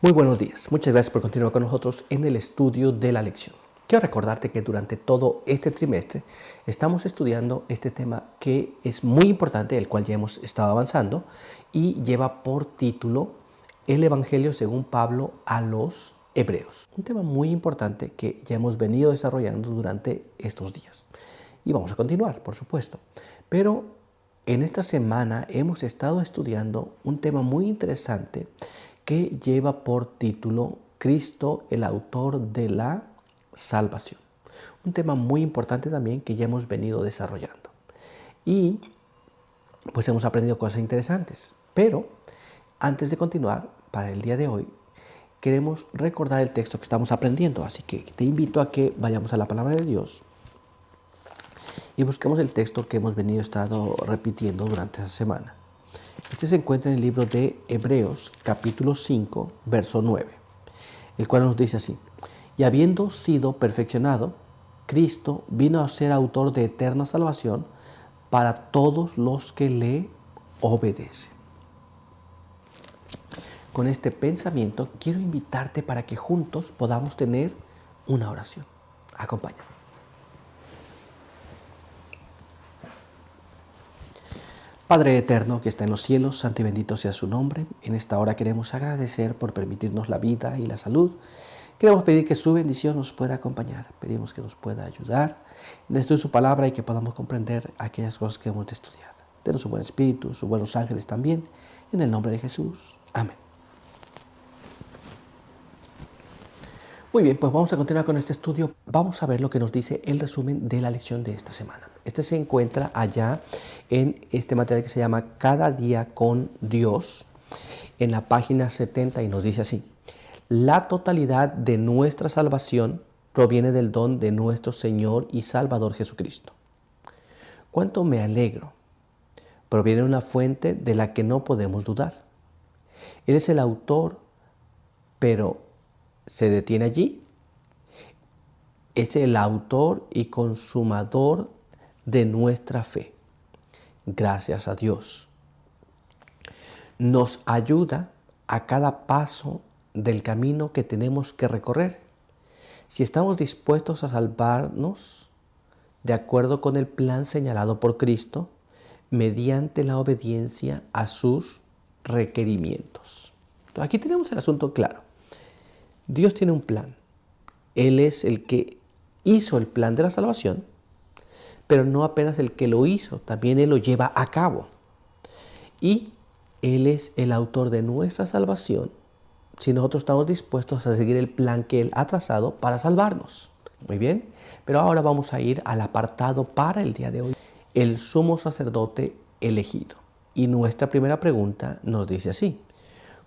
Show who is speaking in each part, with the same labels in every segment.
Speaker 1: Muy buenos días, muchas gracias por continuar con nosotros en el estudio de la lección. Quiero recordarte que durante todo este trimestre estamos estudiando este tema que es muy importante, el cual ya hemos estado avanzando y lleva por título El Evangelio según Pablo a los Hebreos. Un tema muy importante que ya hemos venido desarrollando durante estos días. Y vamos a continuar, por supuesto. Pero en esta semana hemos estado estudiando un tema muy interesante que lleva por título Cristo, el autor de la salvación. Un tema muy importante también que ya hemos venido desarrollando. Y pues hemos aprendido cosas interesantes. Pero antes de continuar, para el día de hoy, queremos recordar el texto que estamos aprendiendo. Así que te invito a que vayamos a la palabra de Dios y busquemos el texto que hemos estado repitiendo durante esa semana. Este se encuentra en el libro de Hebreos, capítulo 5, verso 9, el cual nos dice así: y habiendo sido perfeccionado, Cristo vino a ser autor de eterna salvación para todos los que le obedecen. Con este pensamiento quiero invitarte para que juntos podamos tener una oración. Acompáñame. Padre eterno que está en los cielos, santo y bendito sea su nombre. En esta hora queremos agradecer por permitirnos la vida y la salud. Queremos pedir que su bendición nos pueda acompañar. Pedimos que nos pueda ayudar en esto de su palabra y que podamos comprender aquellas cosas que hemos de estudiar. Denos su buen espíritu, sus buenos ángeles también. En el nombre de Jesús. Amén. Muy bien, pues vamos a continuar con este estudio. Vamos a ver lo que nos dice el resumen de la lección de esta semana. Este se encuentra allá en este material que se llama Cada día con Dios, en la página 70, y nos dice así: la totalidad de nuestra salvación proviene del don de nuestro Señor y Salvador Jesucristo. Cuánto me alegro. Proviene de una fuente de la que no podemos dudar. Él es el autor, pero ¿se detiene allí? Es el autor y consumador de nuestra fe. Gracias a Dios. Nos ayuda a cada paso del camino que tenemos que recorrer. Si estamos dispuestos a salvarnos de acuerdo con el plan señalado por Cristo, mediante la obediencia a sus requerimientos. Entonces, aquí tenemos el asunto claro. Dios tiene un plan. Él es el que hizo el plan de la salvación, pero no apenas el que lo hizo, también Él lo lleva a cabo. Y Él es el autor de nuestra salvación si nosotros estamos dispuestos a seguir el plan que Él ha trazado para salvarnos. Muy bien, pero ahora vamos a ir al apartado para el día de hoy: el sumo sacerdote elegido. Y nuestra primera pregunta nos dice así: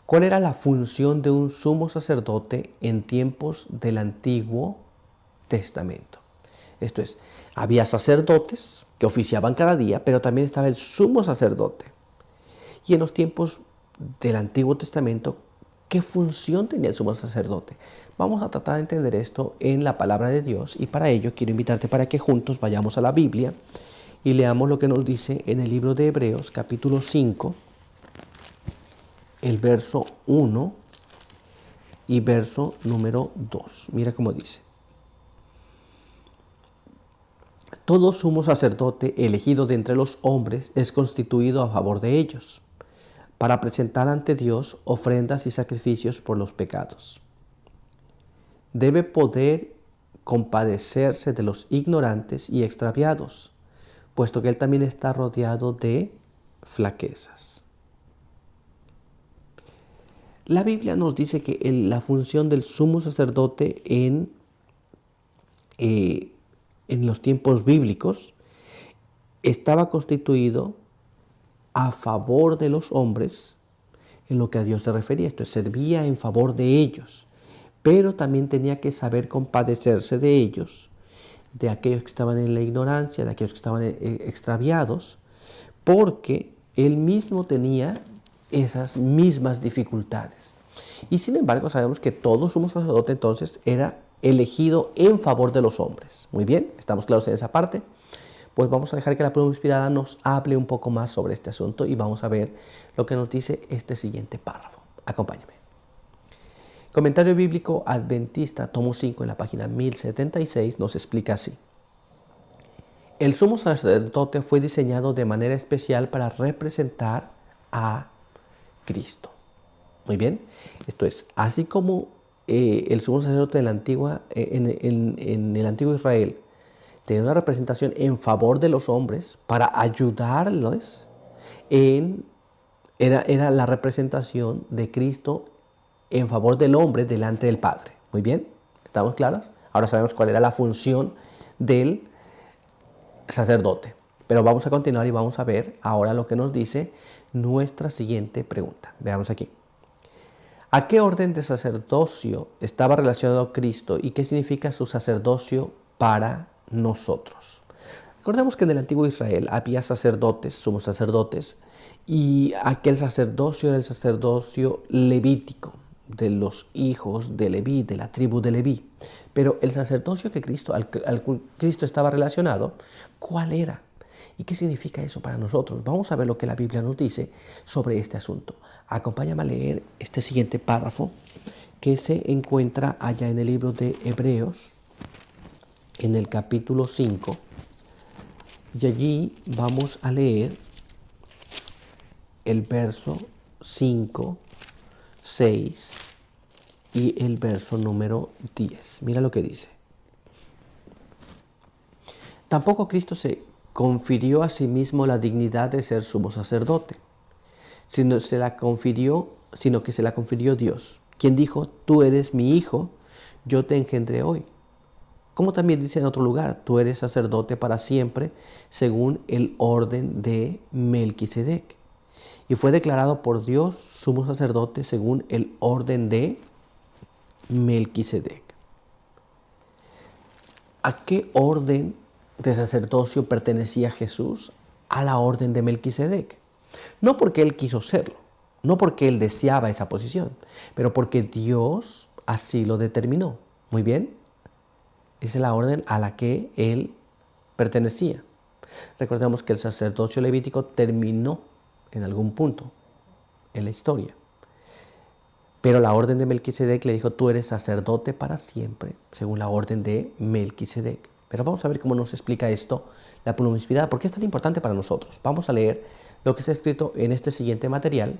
Speaker 1: ¿cuál era la función de un sumo sacerdote en tiempos del Antiguo Testamento? Esto es, había sacerdotes que oficiaban cada día, pero también estaba el sumo sacerdote. Y en los tiempos del Antiguo Testamento, ¿qué función tenía el sumo sacerdote? Vamos a tratar de entender esto en la palabra de Dios, y para ello quiero invitarte para que juntos vayamos a la Biblia y leamos lo que nos dice en el libro de Hebreos, capítulo 5, el verso 1 y verso número 2. Mira cómo dice: todo sumo sacerdote elegido de entre los hombres es constituido a favor de ellos, para presentar ante Dios ofrendas y sacrificios por los pecados. Debe poder compadecerse de los ignorantes y extraviados, puesto que él también está rodeado de flaquezas. La Biblia nos dice que la función del sumo sacerdote en los tiempos bíblicos estaba constituido a favor de los hombres en lo que a Dios se refería. Esto es, servía en favor de ellos, pero también tenía que saber compadecerse de ellos, de aquellos que estaban en la ignorancia, de aquellos que estaban extraviados, porque él mismo tenía esas mismas dificultades. Y sin embargo sabemos que todo sumo sacerdote entonces era elegido en favor de los hombres. Muy bien, ¿estamos claros en esa parte? Pues vamos a dejar que la pluma inspirada nos hable un poco más sobre este asunto y vamos a ver lo que nos dice este siguiente párrafo. Acompáñame. Comentario Bíblico Adventista, tomo 5, en la página 1076, nos explica así. El sumo sacerdote fue diseñado de manera especial para representar a Cristo. Muy bien, esto es, así como el sumo sacerdote en el antiguo Israel tenía una representación en favor de los hombres para ayudarlos, era la representación de Cristo en favor del hombre delante del Padre. Muy bien, ¿estamos claros? Ahora sabemos cuál era la función del sacerdote. Pero vamos a continuar y vamos a ver ahora lo que nos dice nuestra siguiente pregunta. Veamos aquí. ¿A qué orden de sacerdocio estaba relacionado Cristo y qué significa su sacerdocio para nosotros? Recordemos que en el antiguo Israel había sacerdotes, sumos sacerdotes, y aquel sacerdocio era el sacerdocio levítico, de los hijos de Leví, de la tribu de Leví. Pero el sacerdocio que al Cristo estaba relacionado, ¿cuál era? ¿Y qué significa eso para nosotros? Vamos a ver lo que la Biblia nos dice sobre este asunto. Acompáñame a leer este siguiente párrafo que se encuentra allá en el libro de Hebreos, en el capítulo 5. Y allí vamos a leer el verso 5, 6 y el verso número 10. Mira lo que dice. Tampoco Cristo se confirió a sí mismo la dignidad de ser sumo sacerdote, sino que se la confirió Dios, quien dijo: tú eres mi hijo, yo te engendré hoy. Como también dice en otro lugar: tú eres sacerdote para siempre, según el orden de Melquisedec. Y fue declarado por Dios sumo sacerdote según el orden de Melquisedec. ¿A qué orden de sacerdocio pertenecía Jesús? A la orden de Melquisedec. No porque él quiso serlo, no porque él deseaba esa posición, pero porque Dios así lo determinó. Muy bien, esa es la orden a la que él pertenecía. Recordemos que el sacerdocio levítico terminó en algún punto en la historia. Pero la orden de Melquisedec le dijo: tú eres sacerdote para siempre, según la orden de Melquisedec. Pero vamos a ver cómo nos explica esto la pluma inspirada, por qué es tan importante para nosotros. Vamos a leer lo que está escrito en este siguiente material,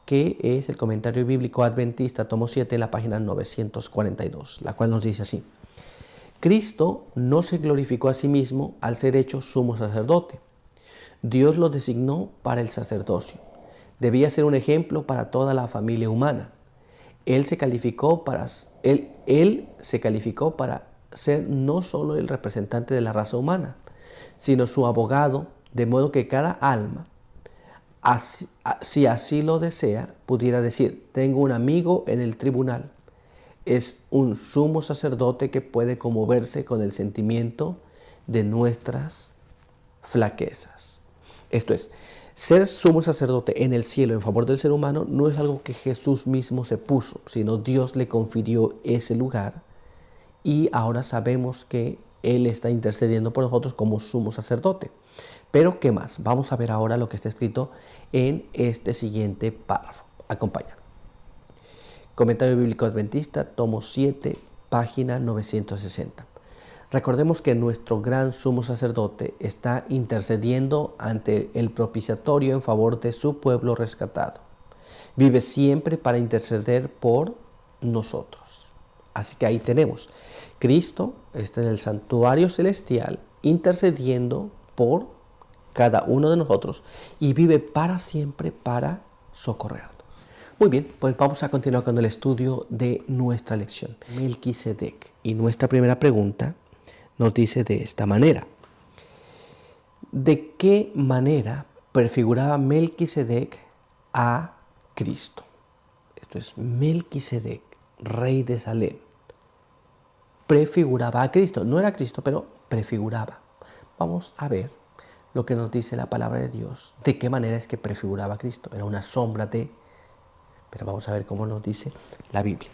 Speaker 1: que es el Comentario Bíblico Adventista, tomo 7, la página 942, la cual nos dice así. Cristo no se glorificó a sí mismo al ser hecho sumo sacerdote. Dios lo designó para el sacerdocio. Debía ser un ejemplo para toda la familia humana. Él se calificó para ser no solo el representante de la raza humana, sino su abogado, de modo que cada alma, si así lo desea, pudiera decir: tengo un amigo en el tribunal. Es un sumo sacerdote que puede conmoverse con el sentimiento de nuestras flaquezas. Esto es, ser sumo sacerdote en el cielo en favor del ser humano no es algo que Jesús mismo se puso, sino Dios le confirió ese lugar y ahora sabemos que Él está intercediendo por nosotros como sumo sacerdote. Pero, ¿qué más? Vamos a ver ahora lo que está escrito en este siguiente párrafo. Acompáñame. Comentario Bíblico Adventista, tomo 7, página 960. Recordemos que nuestro gran sumo sacerdote está intercediendo ante el propiciatorio en favor de su pueblo rescatado. Vive siempre para interceder por nosotros. Así que ahí tenemos. Cristo está en el santuario celestial intercediendo por cada uno de nosotros y vive para siempre para socorrernos. Muy bien, pues vamos a continuar con el estudio de nuestra lección. Melquisedec. Y nuestra primera pregunta nos dice de esta manera: ¿de qué manera prefiguraba Melquisedec a Cristo? Esto es, Melquisedec, rey de Salem, prefiguraba a Cristo. No era Cristo, pero prefiguraba. Vamos a ver lo que nos dice la palabra de Dios. ¿De qué manera es que prefiguraba a Cristo? Era una sombra de... Pero vamos a ver cómo nos dice la Biblia.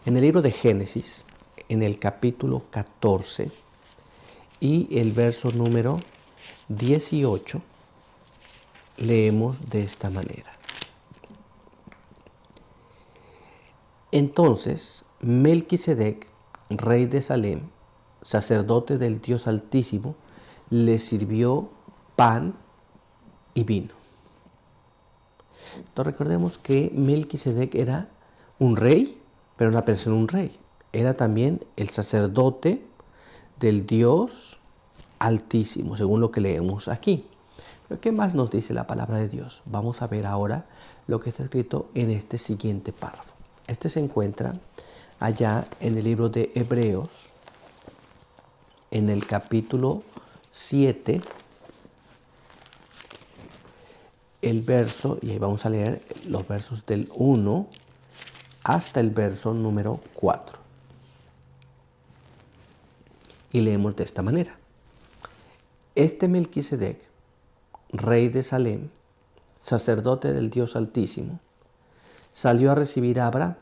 Speaker 1: En el libro de Génesis, en el capítulo 14 y el verso número 18, leemos de esta manera. Entonces Melquisedec, rey de Salem, sacerdote del Dios Altísimo, le sirvió pan y vino. Entonces recordemos que Melquisedec era un rey, pero no apenas un rey. Era también el sacerdote del Dios Altísimo, según lo que leemos aquí. Pero ¿qué más nos dice la palabra de Dios? Vamos a ver ahora lo que está escrito en este siguiente párrafo. Este se encuentra allá en el libro de Hebreos, en el capítulo 7, el verso, y ahí vamos a leer los versos del 1 hasta el verso número 4. Y leemos de esta manera. Este Melquisedec, rey de Salem, sacerdote del Dios Altísimo, salió a recibir a Abraham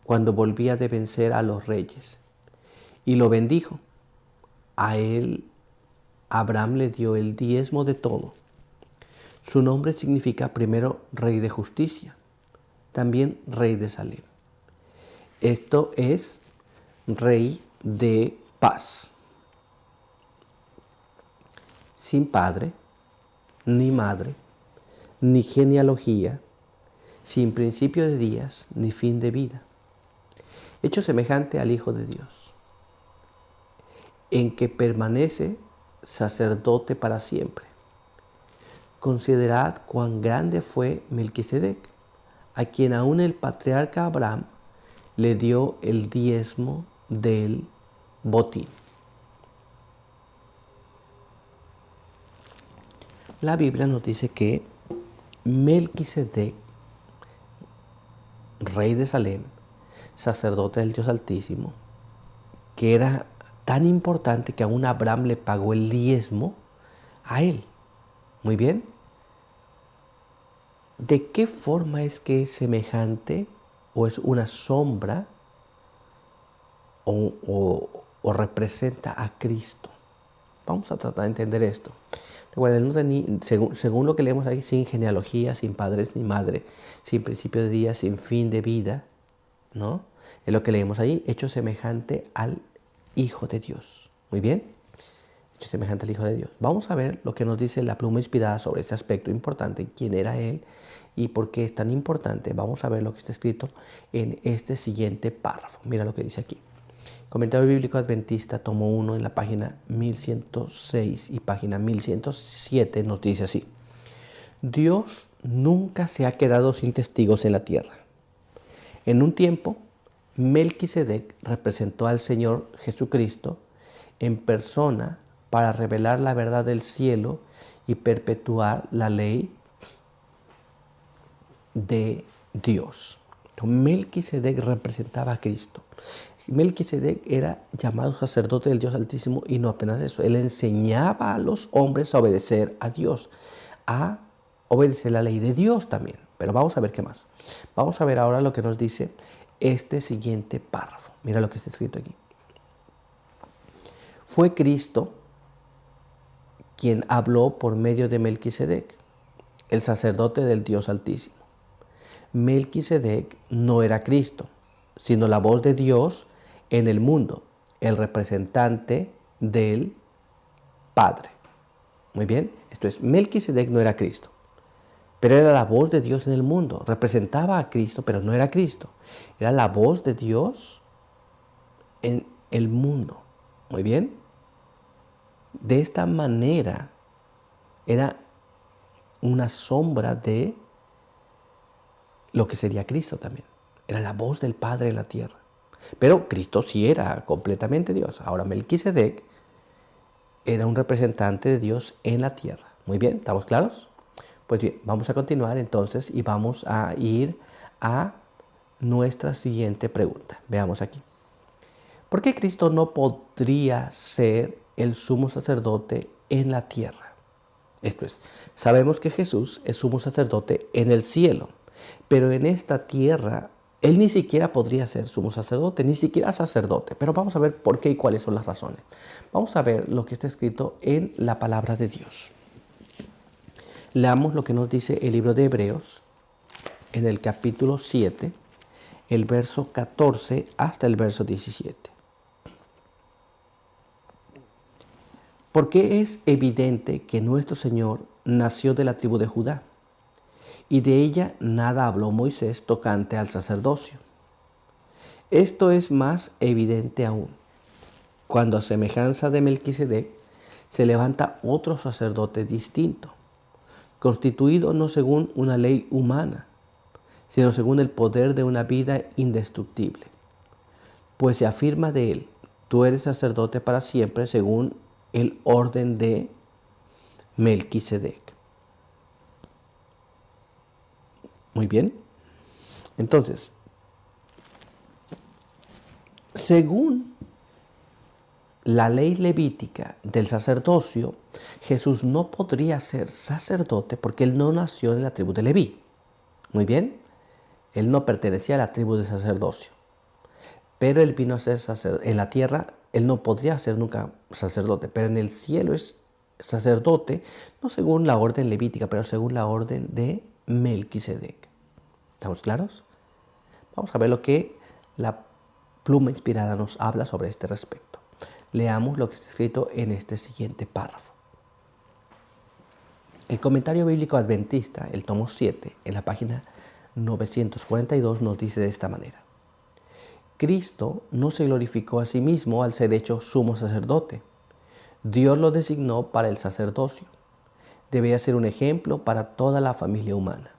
Speaker 1: cuando volvía de vencer a los reyes y lo bendijo. A él, Abraham le dio el diezmo de todo. Su nombre significa primero rey de justicia, también rey de Salem. Esto es rey de paz. Sin padre, ni madre, ni genealogía, sin principio de días, ni fin de vida. Hecho semejante al Hijo de Dios, en que permanece sacerdote para siempre. Considerad cuán grande fue Melquisedec, a quien aún el patriarca Abraham le dio el diezmo del botín. La Biblia nos dice que Melquisedec, rey de Salem, sacerdote del Dios Altísimo, que era tan importante que aún Abraham le pagó el diezmo a él. Muy bien. ¿De qué forma es que es semejante o es una sombra o representa a Cristo? Vamos a tratar de entender esto. Recuerden, según lo que leemos ahí, sin genealogía, sin padres ni madre, sin principio de día, sin fin de vida, ¿no? Es lo que leemos ahí, hecho semejante al Hijo de Dios. Muy bien, hecho semejante al Hijo de Dios. Vamos a ver lo que nos dice la pluma inspirada sobre ese aspecto importante, quién era Él y por qué es tan importante. Vamos a ver lo que está escrito en este siguiente párrafo. Mira lo que dice aquí. Comentario Bíblico Adventista, tomo 1, en la página 1106 y página 1107 nos dice así. Dios nunca se ha quedado sin testigos en la tierra. En un tiempo, Melquisedec representó al Señor Jesucristo en persona para revelar la verdad del cielo y perpetuar la ley de Dios. Melquisedec representaba a Cristo. Melquisedec era llamado sacerdote del Dios Altísimo y no apenas eso. Él enseñaba a los hombres a obedecer a Dios, a obedecer la ley de Dios también. Pero vamos a ver qué más. Vamos a ver ahora lo que nos dice este siguiente párrafo. Mira lo que está escrito aquí. Fue Cristo quien habló por medio de Melquisedec, el sacerdote del Dios Altísimo. Melquisedec no era Cristo, sino la voz de Dios en el mundo, el representante del Padre. Muy bien, esto es, Melquisedec no era Cristo, pero era la voz de Dios en el mundo. Representaba a Cristo, pero no era Cristo. Era la voz de Dios en el mundo. Muy bien. De esta manera era una sombra de lo que sería Cristo también. Era la voz del Padre en la tierra. Pero Cristo sí era completamente Dios. Ahora Melquisedec era un representante de Dios en la tierra. Muy bien, ¿estamos claros? Pues bien, vamos a continuar entonces y vamos a ir a nuestra siguiente pregunta. Veamos aquí. ¿Por qué Cristo no podría ser el sumo sacerdote en la tierra? Esto es, sabemos que Jesús es sumo sacerdote en el cielo, pero en esta tierra Él ni siquiera podría ser sumo sacerdote, ni siquiera sacerdote. Pero vamos a ver por qué y cuáles son las razones. Vamos a ver lo que está escrito en la palabra de Dios. Leamos lo que nos dice el libro de Hebreos en el capítulo 7, el verso 14 hasta el verso 17. Porque es evidente que nuestro Señor nació de la tribu de Judá, y de ella nada habló Moisés tocante al sacerdocio. Esto es más evidente aún, cuando a semejanza de Melquisedec se levanta otro sacerdote distinto, constituido no según una ley humana, sino según el poder de una vida indestructible. Pues se afirma de él, tú eres sacerdote para siempre según el orden de Melquisedec. Muy bien. Entonces, según la ley levítica del sacerdocio, Jesús no podría ser sacerdote porque él no nació en la tribu de Leví. Muy bien. Él no pertenecía a la tribu de sacerdocio. Pero él vino a ser sacerdote. En la tierra, él no podría ser nunca sacerdote, pero en el cielo es sacerdote, no según la orden levítica, pero según la orden de Melquisedec. ¿Estamos claros? Vamos a ver lo que la pluma inspirada nos habla sobre este respecto. Leamos lo que está escrito en este siguiente párrafo. El comentario bíblico adventista, el tomo 7, en la página 942, nos dice de esta manera. Cristo no se glorificó a sí mismo al ser hecho sumo sacerdote. Dios lo designó para el sacerdocio. Debía ser un ejemplo para toda la familia humana.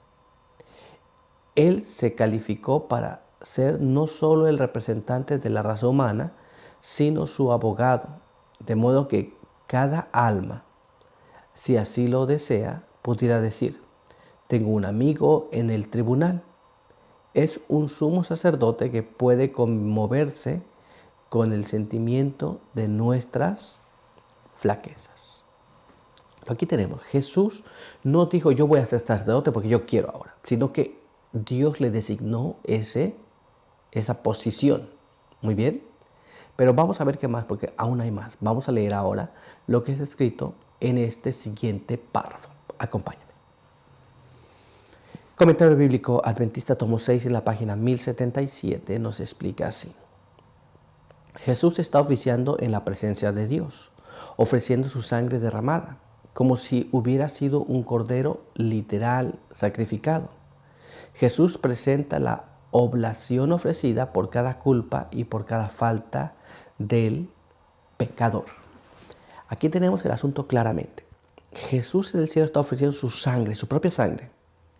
Speaker 1: Él se calificó para ser no solo el representante de la raza humana, sino su abogado, de modo que cada alma, si así lo desea, pudiera decir, tengo un amigo en el tribunal. Es un sumo sacerdote que puede conmoverse con el sentimiento de nuestras flaquezas. Aquí tenemos, Jesús no dijo yo voy a ser sacerdote porque yo quiero ahora, sino que Dios le designó esa posición. Muy bien, pero vamos a ver qué más, porque aún hay más. Vamos a leer ahora lo que es escrito en este siguiente párrafo. Acompáñame. Comentario bíblico adventista tomo 6 en la página 1077 nos explica así. Jesús está oficiando en la presencia de Dios, ofreciendo su sangre derramada, como si hubiera sido un cordero literal sacrificado. Jesús presenta la oblación ofrecida por cada culpa y por cada falta del pecador. Aquí tenemos el asunto claramente. Jesús en el cielo está ofreciendo su sangre, su propia sangre.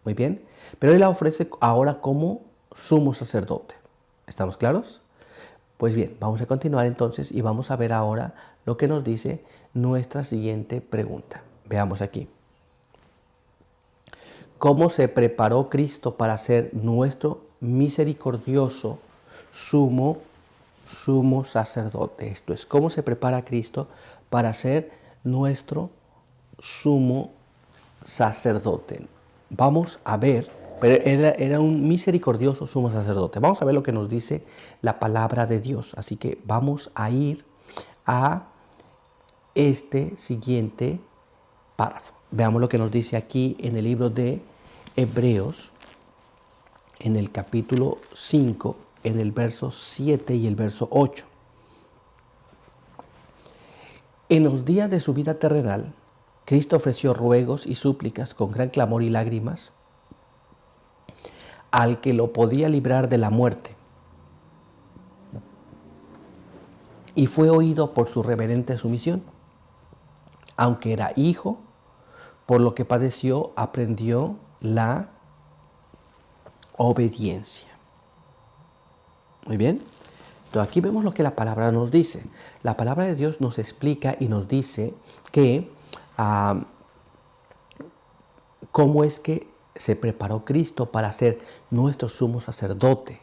Speaker 1: Muy bien, pero Él la ofrece ahora como sumo sacerdote. ¿Estamos claros? Pues bien, vamos a continuar entonces y vamos a ver ahora lo que nos dice nuestra siguiente pregunta. Veamos aquí. ¿Cómo se preparó Cristo para ser nuestro misericordioso sumo sacerdote? Esto es, ¿cómo se prepara Cristo para ser nuestro sumo sacerdote? Vamos a ver, pero era un misericordioso sumo sacerdote. Vamos a ver lo que nos dice la palabra de Dios. Así que vamos a ir a este siguiente párrafo. Veamos lo que nos dice aquí en el libro de Hebreos, en el capítulo 5, en el verso 7 y el verso 8. En los días de su vida terrenal, Cristo ofreció ruegos y súplicas con gran clamor y lágrimas al que lo podía librar de la muerte. Y fue oído por su reverente sumisión. Aunque era hijo, por lo que padeció, aprendió la obediencia. Muy bien. Entonces aquí vemos lo que la palabra nos dice. La palabra de Dios nos explica y nos dice que cómo es que se preparó Cristo para ser nuestro sumo sacerdote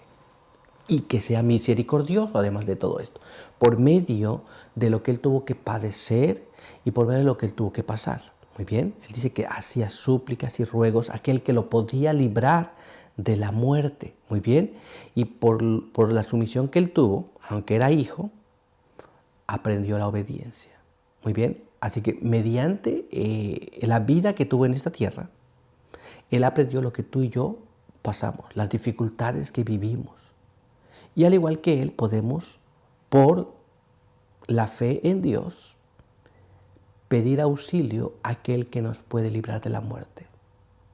Speaker 1: y que sea misericordioso además de todo esto, por medio de lo que Él tuvo que padecer y por medio de lo que Él tuvo que pasar. Muy bien, Él dice que hacía súplicas y ruegos a aquel que lo podía librar de la muerte. Muy bien, y por la sumisión que Él tuvo, aunque era hijo, aprendió la obediencia. Muy bien, así que mediante la vida que tuvo en esta tierra, Él aprendió lo que tú y yo pasamos, las dificultades que vivimos. Y al igual que Él, podemos, por la fe en Dios, pedir auxilio a aquel que nos puede librar de la muerte.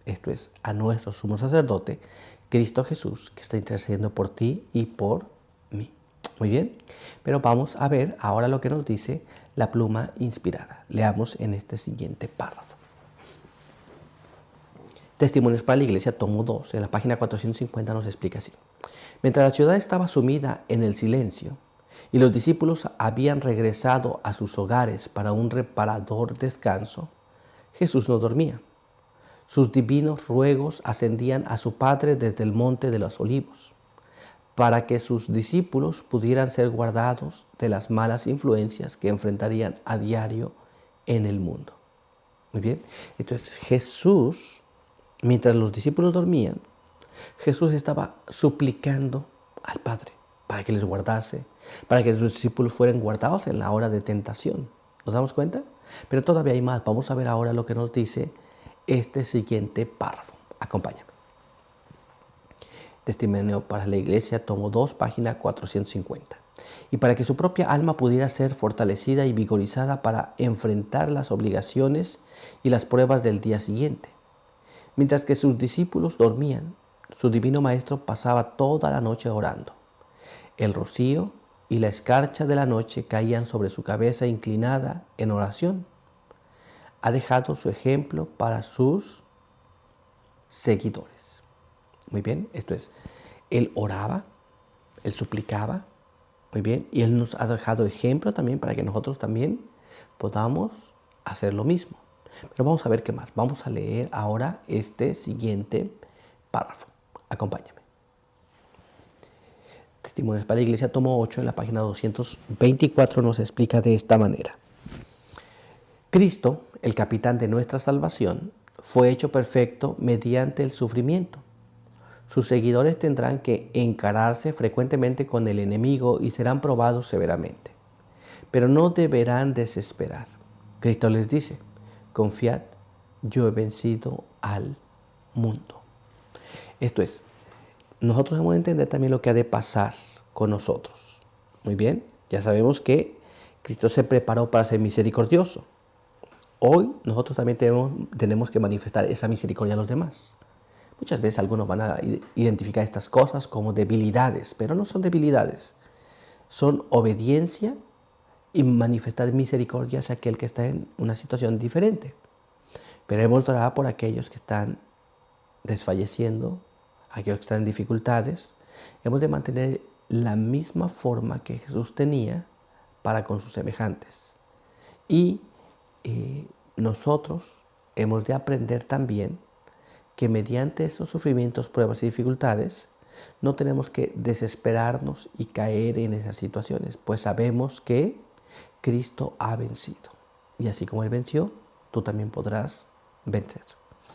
Speaker 1: Esto es, a nuestro sumo sacerdote, Cristo Jesús, que está intercediendo por ti y por mí. Muy bien, pero vamos a ver ahora lo que nos dice la pluma inspirada. Leamos en este siguiente párrafo. Testimonios para la Iglesia, tomo 2, en la página 450 nos explica así. Mientras la ciudad estaba sumida en el silencio y los discípulos habían regresado a sus hogares para un reparador descanso, Jesús no dormía. Sus divinos ruegos ascendían a su Padre desde el monte de los Olivos, para que sus discípulos pudieran ser guardados de las malas influencias que enfrentarían a diario en el mundo. Muy bien, entonces Jesús, mientras los discípulos dormían, Jesús estaba suplicando al Padre para que les guardase, para que sus discípulos fueran guardados en la hora de tentación. ¿Nos damos cuenta? Pero todavía hay más. Vamos a ver ahora lo que nos dice este siguiente párrafo. Acompáñame. Testimonio para la Iglesia, tomo 2, página 450. Y para que su propia alma pudiera ser fortalecida y vigorizada para enfrentar las obligaciones y las pruebas del día siguiente. Mientras que sus discípulos dormían, su divino Maestro pasaba toda la noche orando. El rocío y la escarcha de la noche caían sobre su cabeza inclinada en oración. Ha dejado su ejemplo para sus seguidores. Muy bien, esto es, Él oraba, Él suplicaba, muy bien, y Él nos ha dejado ejemplo también para que nosotros también podamos hacer lo mismo. Pero vamos a ver qué más. Vamos a leer ahora este siguiente párrafo. Acompáñame. Testimonios para la Iglesia, tomo 8, en la página 224 nos explica de esta manera. Cristo, el capitán de nuestra salvación, fue hecho perfecto mediante el sufrimiento. Sus seguidores tendrán que encararse frecuentemente con el enemigo y serán probados severamente. Pero no deberán desesperar. Cristo les dice, confiad, yo he vencido al mundo. Esto es, nosotros debemos entender también lo que ha de pasar con nosotros. Muy bien, ya sabemos que Cristo se preparó para ser misericordioso. Hoy nosotros también tenemos que manifestar esa misericordia a los demás. Muchas veces algunos van a identificar estas cosas como debilidades, pero no son debilidades. Son obediencia y manifestar misericordia hacia aquel que está en una situación diferente. Pero hemos de orar por aquellos que están desfalleciendo, aquellos que están en dificultades. Hemos de mantener la misma forma que Jesús tenía para con sus semejantes. Y nosotros hemos de aprender también que mediante esos sufrimientos, pruebas y dificultades, no tenemos que desesperarnos y caer en esas situaciones, pues sabemos que Cristo ha vencido. Y así como Él venció, tú también podrás vencer.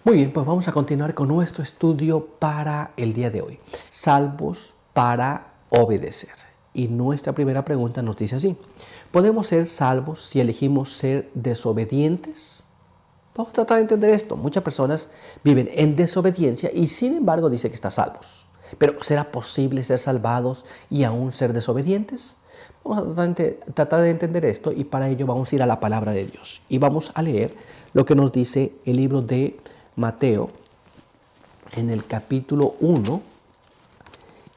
Speaker 1: Muy bien, pues vamos a continuar con nuestro estudio para el día de hoy. Salvos para obedecer. Y nuestra primera pregunta nos dice así: ¿podemos ser salvos si elegimos ser desobedientes? Vamos a tratar de entender esto. Muchas personas viven en desobediencia y sin embargo dice que están salvos. Pero ¿será posible ser salvados y aún ser desobedientes? Vamos a tratar de entender esto y para ello vamos a ir a la palabra de Dios. Y vamos a leer lo que nos dice el libro de Mateo en el capítulo 1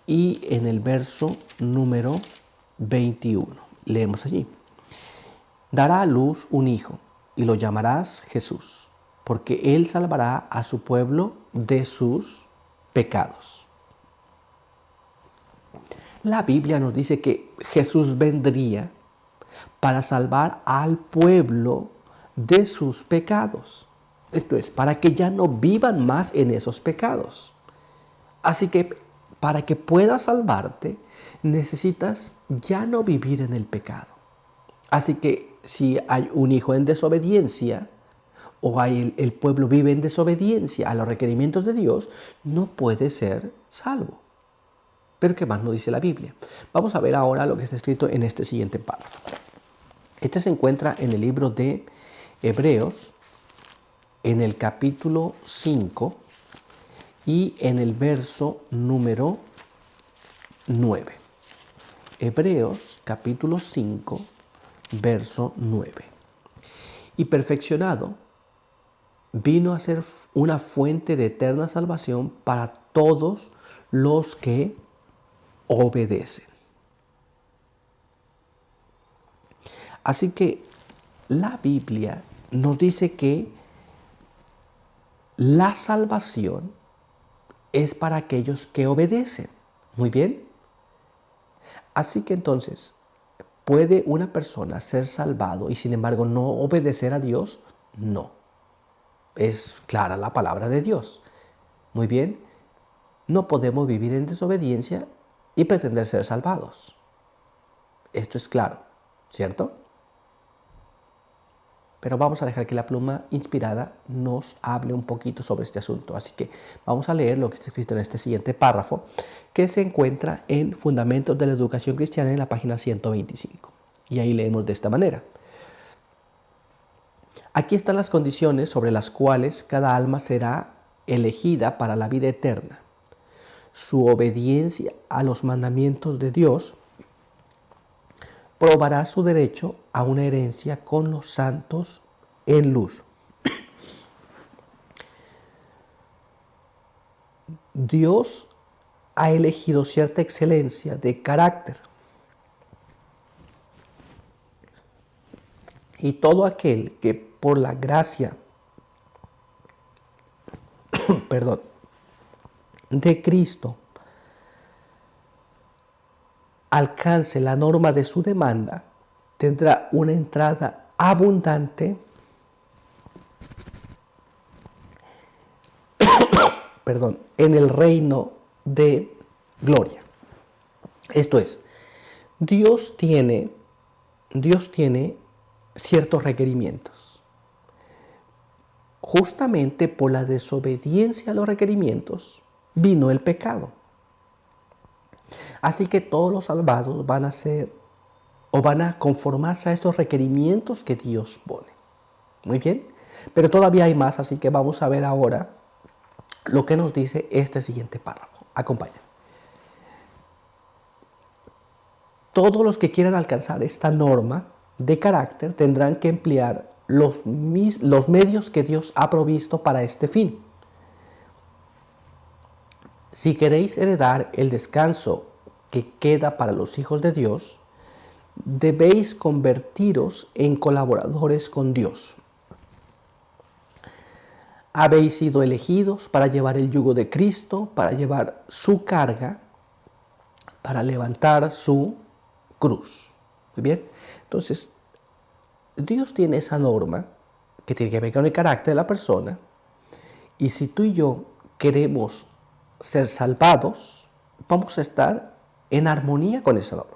Speaker 1: y en el verso número 21. Leemos allí. Dará a luz un hijo y lo llamarás Jesús, porque Él salvará a su pueblo de sus pecados. La Biblia nos dice que Jesús vendría para salvar al pueblo de sus pecados. Esto es, para que ya no vivan más en esos pecados. Así que para que puedas salvarte, necesitas ya no vivir en el pecado. Así que si hay un hijo en desobediencia o el pueblo vive en desobediencia a los requerimientos de Dios, no puede ser salvo. Pero ¿qué más nos dice la Biblia? Vamos a ver ahora lo que está escrito en este siguiente párrafo. Este se encuentra en el libro de Hebreos, en el capítulo 5 y en el verso número 9. Hebreos capítulo 5, verso 9. Y perfeccionado, vino a ser una fuente de eterna salvación para todos los que obedecen. Así que la Biblia nos dice que la salvación es para aquellos que obedecen. Muy bien. Así que entonces, ¿puede una persona ser salvado y sin embargo no obedecer a Dios? No. Es clara la palabra de Dios. Muy bien. No podemos vivir en desobediencia y pretender ser salvados. Esto es claro, ¿cierto? Pero vamos a dejar que la pluma inspirada nos hable un poquito sobre este asunto. Así que vamos a leer lo que está escrito en este siguiente párrafo, que se encuentra en Fundamentos de la Educación Cristiana en la página 125. Y ahí leemos de esta manera. Aquí están las condiciones sobre las cuales cada alma será elegida para la vida eterna. Su obediencia a los mandamientos de Dios probará su derecho a una herencia con los santos en luz. Dios ha elegido cierta excelencia de carácter. Y todo aquel que por la gracia de Cristo alcance la norma de su demanda, tendrá una entrada abundante en el reino de gloria. Esto es, Dios tiene ciertos requerimientos. Justamente por la desobediencia a los requerimientos vino el pecado. Así que todos los salvados van a conformarse a estos requerimientos que Dios pone. Muy bien, pero todavía hay más, así que vamos a ver ahora lo que nos dice este siguiente párrafo. Acompáñame. Todos los que quieran alcanzar esta norma de carácter tendrán que emplear los medios que Dios ha provisto para este fin. Si queréis heredar el descanso que queda para los hijos de Dios, debéis convertiros en colaboradores con Dios. Habéis sido elegidos para llevar el yugo de Cristo, para llevar su carga, para levantar su cruz. Muy bien. Entonces, Dios tiene esa norma que tiene que ver con el carácter de la persona. Y si tú y yo queremos ser salvados, vamos a estar en armonía con esa norma.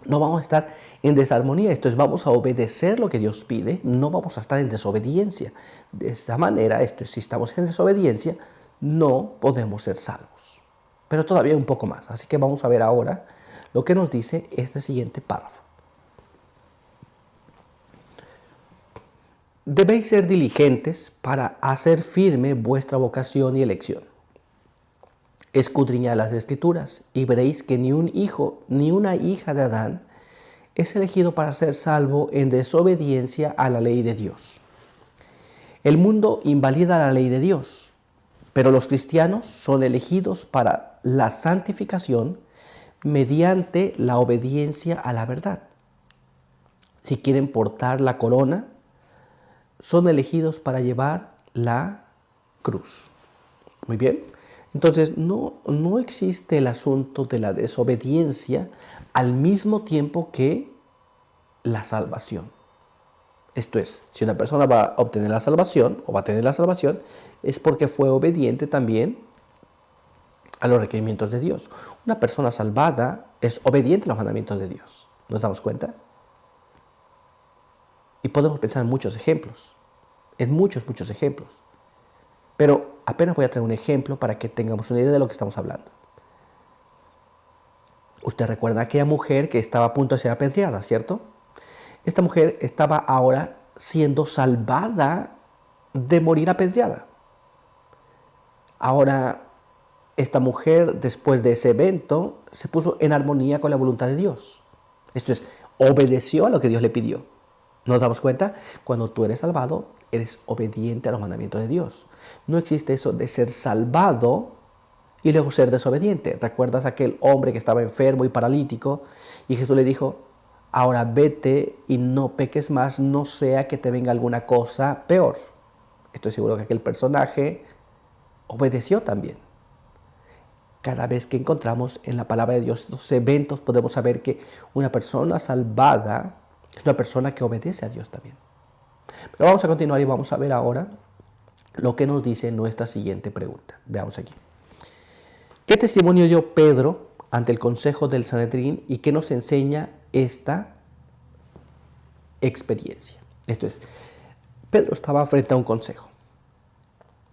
Speaker 1: No vamos a estar en desarmonía, esto es, vamos a obedecer lo que Dios pide, no vamos a estar en desobediencia. De esta manera, esto es, si estamos en desobediencia, no podemos ser salvos. Pero todavía un poco más, así que vamos a ver ahora lo que nos dice este siguiente párrafo. Debéis ser diligentes para hacer firme vuestra vocación y elección. Escudriñad las Escrituras y veréis que ni un hijo ni una hija de Adán es elegido para ser salvo en desobediencia a la ley de Dios. El mundo invalida la ley de Dios, pero los cristianos son elegidos para la santificación mediante la obediencia a la verdad. Si quieren portar la corona, son elegidos para llevar la cruz. Muy bien. Entonces, no existe el asunto de la desobediencia al mismo tiempo que la salvación. Esto es, si una persona va a obtener la salvación o va a tener la salvación, es porque fue obediente también a los requerimientos de Dios. Una persona salvada es obediente a los mandamientos de Dios. ¿Nos damos cuenta? Y podemos pensar en muchos ejemplos, en muchos ejemplos. Pero apenas voy a traer un ejemplo para que tengamos una idea de lo que estamos hablando. Usted recuerda a aquella mujer que estaba a punto de ser apedreada, ¿cierto? Esta mujer estaba ahora siendo salvada de morir apedreada. Ahora, esta mujer, después de ese evento, se puso en armonía con la voluntad de Dios. Esto es, obedeció a lo que Dios le pidió. ¿Nos damos cuenta? Cuando tú eres salvado, eres obediente a los mandamientos de Dios. No existe eso de ser salvado y luego ser desobediente. ¿Recuerdas aquel hombre que estaba enfermo y paralítico? Y Jesús le dijo, ahora vete y no peques más, no sea que te venga alguna cosa peor. Estoy seguro que aquel personaje obedeció también. Cada vez que encontramos en la palabra de Dios estos eventos, podemos saber que una persona salvada es una persona que obedece a Dios también. Pero vamos a continuar y vamos a ver ahora lo que nos dice nuestra siguiente pregunta. Veamos aquí. ¿Qué testimonio dio Pedro ante el consejo del Sanedrín y qué nos enseña esta experiencia? Esto es, Pedro estaba frente a un consejo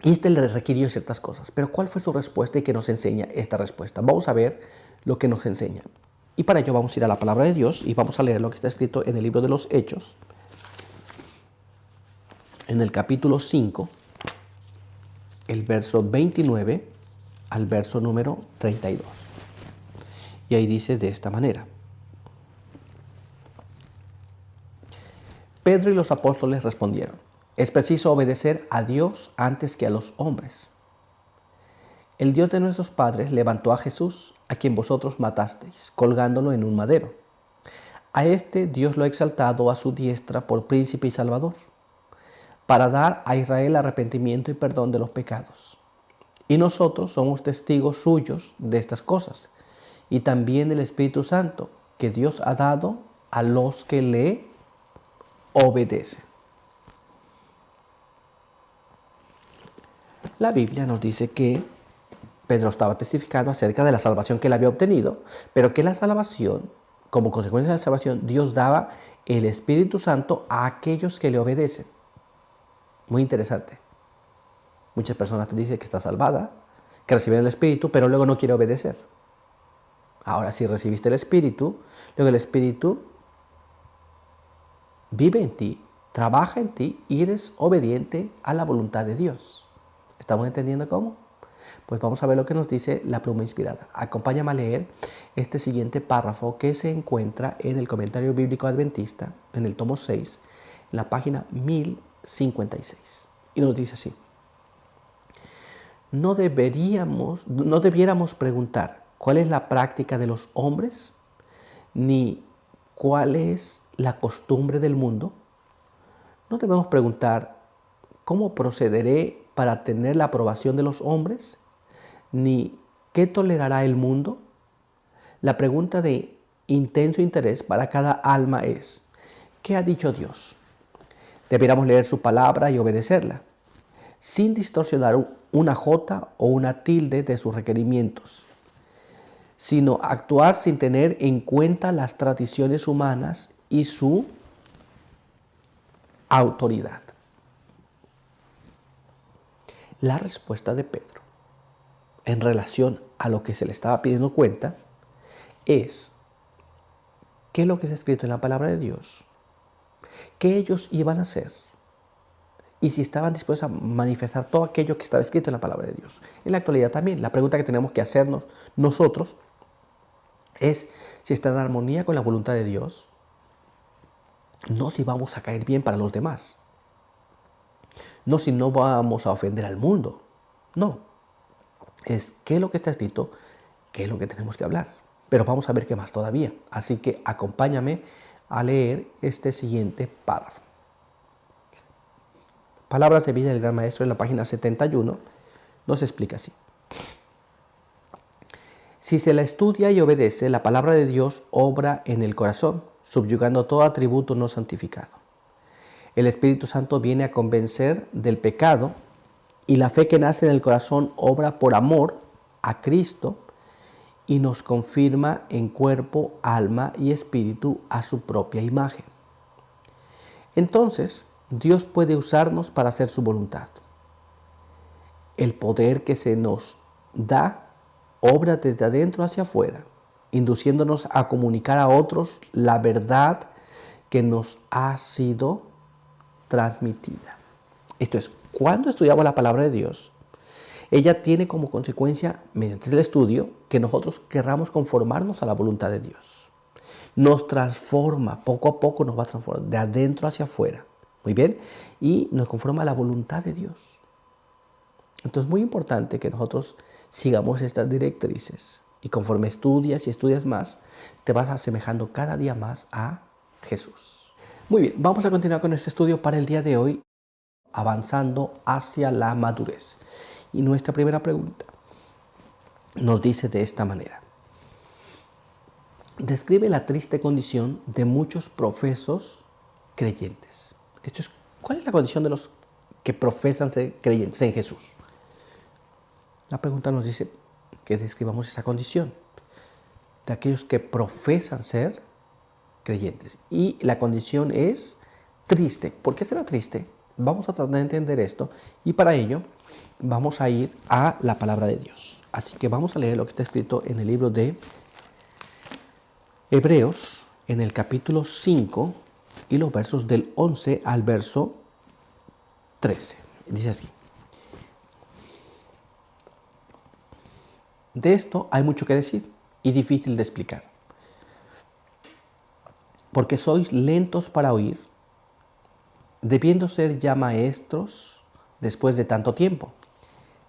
Speaker 1: y este le requirió ciertas cosas. Pero ¿cuál fue su respuesta y qué nos enseña esta respuesta? Vamos a ver lo que nos enseña. Y para ello vamos a ir a la palabra de Dios y vamos a leer lo que está escrito en el libro de los Hechos, en el capítulo 5, el verso 29 al verso número 32. Y ahí dice de esta manera. Pedro y los apóstoles respondieron, es preciso obedecer a Dios antes que a los hombres. El Dios de nuestros padres levantó a Jesús, a quien vosotros matasteis, colgándolo en un madero. A este Dios lo ha exaltado a su diestra por príncipe y salvador, para dar a Israel arrepentimiento y perdón de los pecados. Y nosotros somos testigos suyos de estas cosas, y también del Espíritu Santo, que Dios ha dado a los que le obedecen. La Biblia nos dice que Pedro estaba testificando acerca de la salvación que él había obtenido, pero que la salvación, como consecuencia de la salvación, Dios daba el Espíritu Santo a aquellos que le obedecen. Muy interesante. Muchas personas te dicen que está salvada, que recibe el Espíritu, pero luego no quiere obedecer. Ahora, si recibiste el Espíritu, luego el Espíritu vive en ti, trabaja en ti y eres obediente a la voluntad de Dios. ¿Estamos entendiendo cómo? Pues vamos a ver lo que nos dice la pluma inspirada. Acompáñame a leer este siguiente párrafo que se encuentra en el Comentario Bíblico Adventista, en el tomo 6, en la página 1056. Y nos dice así. No debiéramos preguntar cuál es la práctica de los hombres, ni cuál es la costumbre del mundo. No debemos preguntar cómo procederé para tener la aprobación de los hombres, ni qué tolerará el mundo. La pregunta de intenso interés para cada alma es, ¿qué ha dicho Dios? Deberíamos leer su palabra y obedecerla, sin distorsionar una jota o una tilde de sus requerimientos, sino actuar sin tener en cuenta las tradiciones humanas y su autoridad. La respuesta de Pedro en relación a lo que se le estaba pidiendo cuenta es qué es lo que está escrito en la palabra de Dios, qué ellos iban a hacer y si estaban dispuestos a manifestar todo aquello que estaba escrito en la palabra de Dios. En la actualidad también, la pregunta que tenemos que hacernos nosotros es si está en armonía con la voluntad de Dios, no si vamos a caer bien para los demás, no si no vamos a ofender al mundo, no, es qué es lo que está escrito, qué es lo que tenemos que hablar. Pero vamos a ver qué más todavía, así que acompáñame a leer este siguiente párrafo. Palabras de vida del Gran Maestro en la página 71 nos explica así. Si se la estudia y obedece, la palabra de Dios obra en el corazón, subyugando todo atributo no santificado. El Espíritu Santo viene a convencer del pecado y la fe que nace en el corazón obra por amor a Cristo y nos confirma en cuerpo, alma y espíritu a su propia imagen. Entonces, Dios puede usarnos para hacer su voluntad. El poder que se nos da obra desde adentro hacia afuera, induciéndonos a comunicar a otros la verdad que nos ha sido transmitida. Esto es, cuando estudiamos la palabra de Dios, ella tiene como consecuencia, mediante el estudio, que nosotros querramos conformarnos a la voluntad de Dios. Nos transforma, poco a poco nos va a transformar, de adentro hacia afuera. Muy bien, y nos conforma a la voluntad de Dios. Entonces es muy importante que nosotros sigamos estas directrices y conforme estudias y estudias más, te vas asemejando cada día más a Jesús. Muy bien, vamos a continuar con este estudio para el día de hoy, avanzando hacia la madurez. Y nuestra primera pregunta nos dice de esta manera. Describe la triste condición de muchos profesos creyentes. ¿Cuál es la condición de los que profesan ser creyentes en Jesús? La pregunta nos dice que describamos esa condición de aquellos que profesan ser creyentes. Y la condición es triste. ¿Por qué será triste? Vamos a tratar de entender esto y para ello vamos a ir a la palabra de Dios. Así que vamos a leer lo que está escrito en el libro de Hebreos, en el capítulo 5 y los versos del 11 al verso 13. Dice así. De esto hay mucho que decir y difícil de explicar. Porque sois lentos para oír, debiendo ser ya maestros después de tanto tiempo.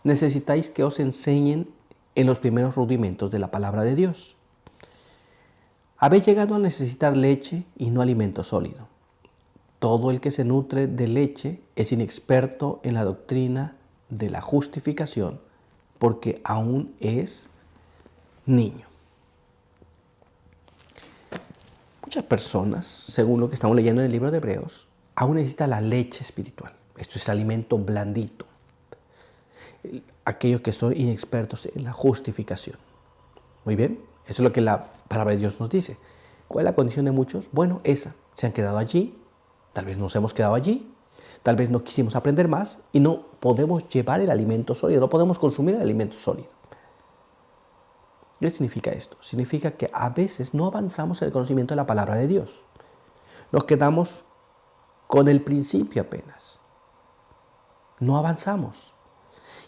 Speaker 1: Necesitáis que os enseñen en los primeros rudimentos de la palabra de Dios. Habéis llegado a necesitar leche y no alimento sólido. Todo el que se nutre de leche es inexperto en la doctrina de la justificación, porque aún es niño. Muchas personas, según lo que estamos leyendo en el libro de Hebreos, aún necesitan la leche espiritual. Esto es alimento blandito. Aquellos que son inexpertos en la justificación. Muy bien, eso es lo que la palabra de Dios nos dice. ¿Cuál es la condición de muchos? Bueno, esa. Se han quedado allí, tal vez nos hemos quedado allí, tal vez no quisimos aprender más y no podemos llevar el alimento sólido, no podemos consumir el alimento sólido. ¿Qué significa esto? Significa que a veces no avanzamos en el conocimiento de la palabra de Dios. Nos quedamos con el principio apenas. No avanzamos.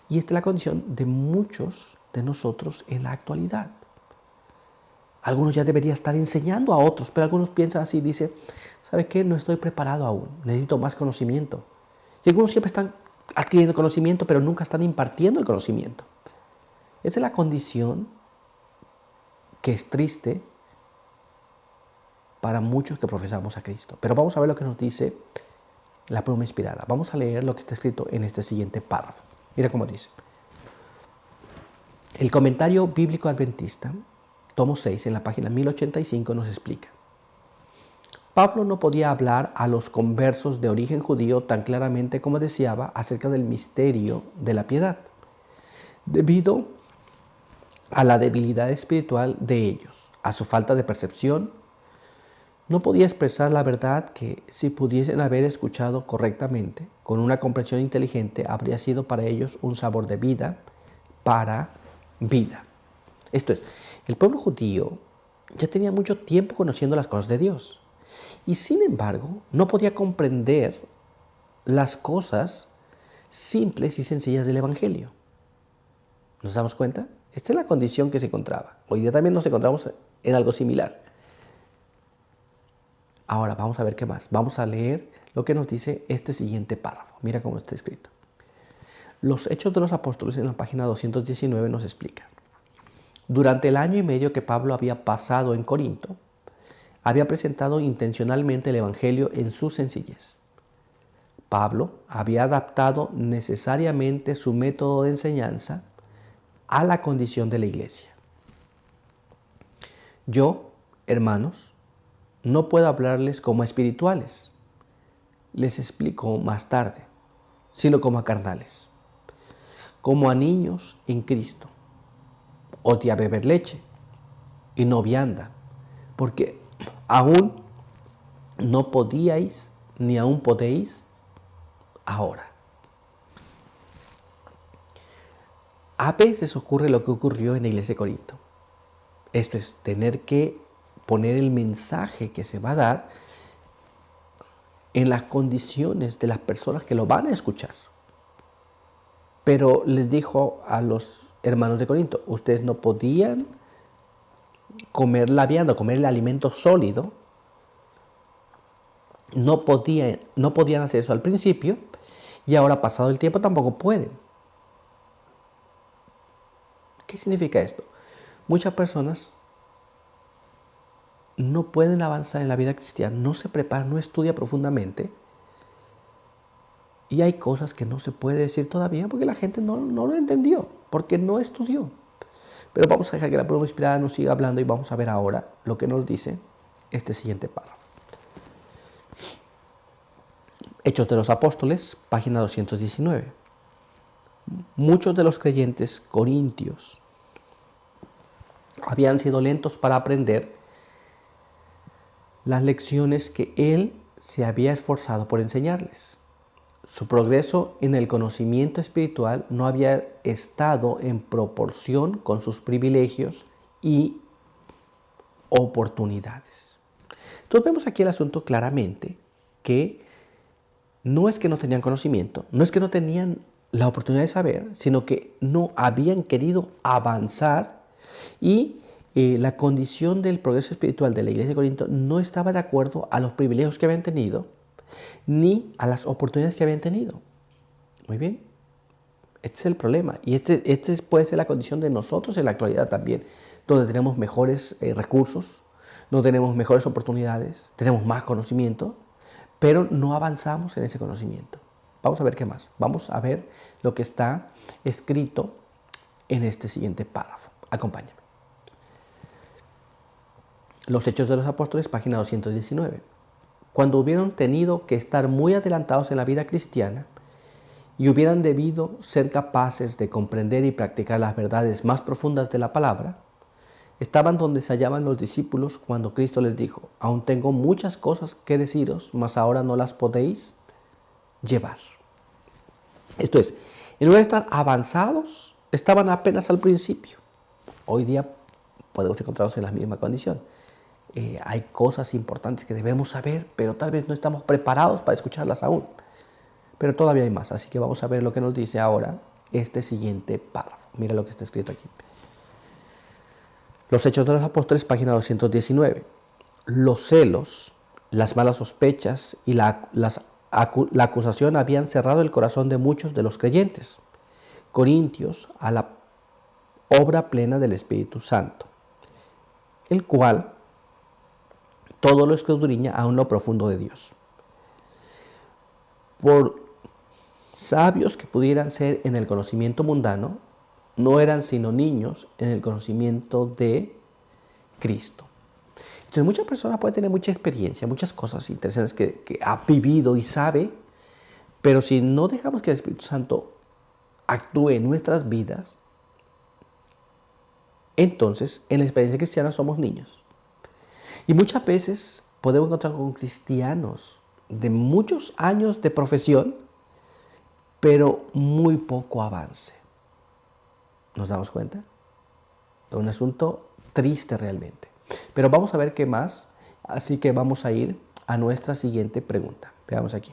Speaker 1: Y esta es la condición de muchos de nosotros en la actualidad. Algunos ya deberían estar enseñando a otros, pero algunos piensan así, dicen, ¿sabe qué? No estoy preparado aún, necesito más conocimiento. Y algunos siempre están adquiriendo conocimiento, pero nunca están impartiendo el conocimiento. Esa es la condición que es triste para muchos que profesamos a Cristo. Pero vamos a ver lo que nos dice la pluma inspirada. Vamos a leer lo que está escrito en este siguiente párrafo. Mira cómo dice. El comentario bíblico adventista, tomo 6, en la página 1085, nos explica. Pablo no podía hablar a los conversos de origen judío tan claramente como deseaba acerca del misterio de la piedad, debido a la debilidad espiritual de ellos, a su falta de percepción. No podía expresar la verdad que, si pudiesen haber escuchado correctamente, con una comprensión inteligente, habría sido para ellos un sabor de vida para vida. Esto es, el pueblo judío ya tenía mucho tiempo conociendo las cosas de Dios y sin embargo no podía comprender las cosas simples y sencillas del Evangelio. ¿Nos damos cuenta? Esta es la condición que se encontraba. Hoy día también nos encontramos en algo similar. Ahora vamos a ver qué más. Vamos a leer lo que nos dice este siguiente párrafo. Mira cómo está escrito. Los Hechos de los Apóstoles en la página 219 nos explican. Durante el año y medio que Pablo había pasado en Corinto, había presentado intencionalmente el Evangelio en su sencillez. Pablo había adaptado necesariamente su método de enseñanza a la condición de la iglesia. Yo, hermanos, no puedo hablarles como a espirituales, les explico más tarde, sino como a carnales, como a niños en Cristo. Os di a beber leche y no vianda, porque aún no podíais ni aún podéis ahora. A veces ocurre lo que ocurrió en la iglesia de Corinto. Esto es, tener que poner el mensaje que se va a dar en las condiciones de las personas que lo van a escuchar. Pero les dijo a los hermanos de Corinto, ustedes no podían comer la vianda, comer el alimento sólido, no podían hacer eso al principio, y ahora pasado el tiempo tampoco pueden. ¿Qué significa esto? Muchas personas no pueden avanzar en la vida cristiana, no se preparan, no estudian profundamente, y hay cosas que no se puede decir todavía porque la gente no lo entendió, porque no estudió. Pero vamos a dejar que la prueba inspirada nos siga hablando y vamos a ver ahora lo que nos dice este siguiente párrafo. Hechos de los Apóstoles, página 219. Muchos de los creyentes corintios habían sido lentos para aprender las lecciones que él se había esforzado por enseñarles. Su progreso en el conocimiento espiritual no había estado en proporción con sus privilegios y oportunidades. Entonces vemos aquí el asunto claramente, que no es que no tenían conocimiento, no es que no tenían la oportunidad de saber, sino que no habían querido avanzar, y la condición del progreso espiritual de la iglesia de Corinto no estaba de acuerdo a los privilegios que habían tenido, ni a las oportunidades que habían tenido. Muy bien, este es el problema, y este puede ser la condición de nosotros en la actualidad también, donde tenemos mejores recursos, donde tenemos mejores oportunidades, tenemos más conocimiento, pero no avanzamos en ese conocimiento. Vamos a ver qué más. Vamos a ver lo que está escrito en este siguiente párrafo. Acompáñame. Los Hechos de los Apóstoles, página 219. Cuando hubieron tenido que estar muy adelantados en la vida cristiana y hubieran debido ser capaces de comprender y practicar las verdades más profundas de la palabra, estaban donde se hallaban los discípulos cuando Cristo les dijo: aún tengo muchas cosas que deciros, mas ahora no las podéis llevar. Esto es, en lugar de estar avanzados, estaban apenas al principio. Hoy día podemos encontrarnos en la misma condición. Hay cosas importantes que debemos saber, pero tal vez no estamos preparados para escucharlas aún. Pero todavía hay más, así que vamos a ver lo que nos dice ahora este siguiente párrafo. Mira lo que está escrito aquí. Los Hechos de los Apóstoles, página 219. Los celos, las malas sospechas y la acusación habían cerrado el corazón de muchos de los creyentes corintios a la obra plena del Espíritu Santo, el cual todo lo escudriña aún lo profundo de Dios. Por sabios que pudieran ser en el conocimiento mundano, no eran sino niños en el conocimiento de Cristo. Entonces muchas personas pueden tener mucha experiencia, muchas cosas interesantes que ha vivido y sabe, pero si no dejamos que el Espíritu Santo actúe en nuestras vidas, entonces en la experiencia cristiana somos niños. Y muchas veces podemos encontrar con cristianos de muchos años de profesión, pero muy poco avance. ¿Nos damos cuenta? Es un asunto triste realmente. Pero vamos a ver qué más, así que vamos a ir a nuestra siguiente pregunta. Veamos aquí.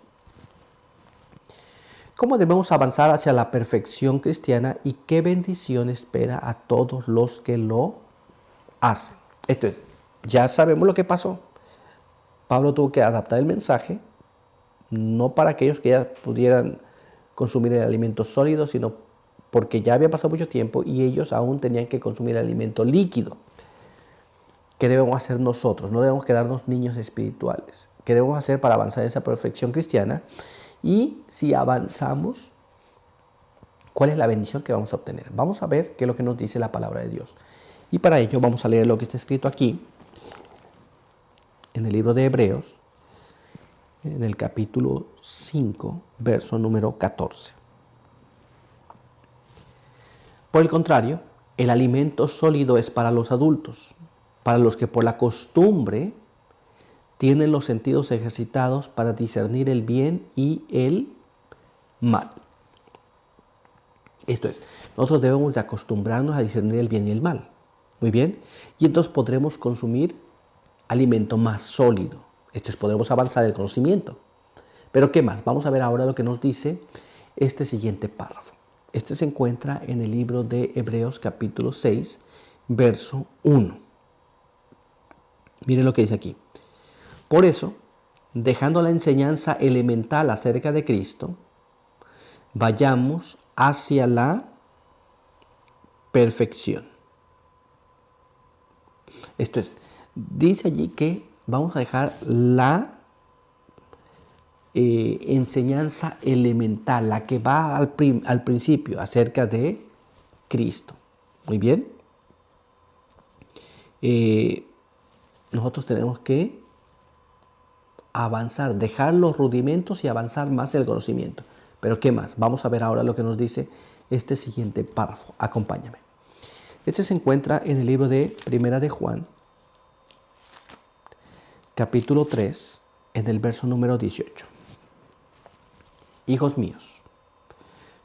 Speaker 1: ¿Cómo debemos avanzar hacia la perfección cristiana y qué bendición espera a todos los que lo hacen? Esto es, ya sabemos lo que pasó. Pablo tuvo que adaptar el mensaje, no para aquellos que ya pudieran consumir el alimento sólido, sino porque ya había pasado mucho tiempo y ellos aún tenían que consumir el alimento líquido. ¿Qué debemos hacer nosotros? No debemos quedarnos niños espirituales. ¿Qué debemos hacer para avanzar en esa perfección cristiana? Y si avanzamos, ¿cuál es la bendición que vamos a obtener? Vamos a ver qué es lo que nos dice la palabra de Dios. Y para ello vamos a leer lo que está escrito aquí, en el libro de Hebreos, en el capítulo 5, verso número 14. Por el contrario, el alimento sólido es para los adultos, para los que por la costumbre tienen los sentidos ejercitados para discernir el bien y el mal. Esto es, nosotros debemos de acostumbrarnos a discernir el bien y el mal. Muy bien, y entonces podremos consumir alimento más sólido. Esto es, podremos avanzar en el conocimiento. Pero ¿qué más? Vamos a ver ahora lo que nos dice este siguiente párrafo. Este se encuentra en el libro de Hebreos capítulo 6, verso 1. Miren lo que dice aquí. Por eso, dejando la enseñanza elemental acerca de Cristo, vayamos hacia la perfección. Esto es, dice allí que vamos a dejar la enseñanza elemental, la que va al principio acerca de Cristo. Muy bien. Nosotros tenemos que avanzar, dejar los rudimentos y avanzar más en el conocimiento. Pero ¿qué más? Vamos a ver ahora lo que nos dice este siguiente párrafo. Acompáñame. Este se encuentra en el libro de Primera de Juan, capítulo 3, en el verso número 18. Hijos míos,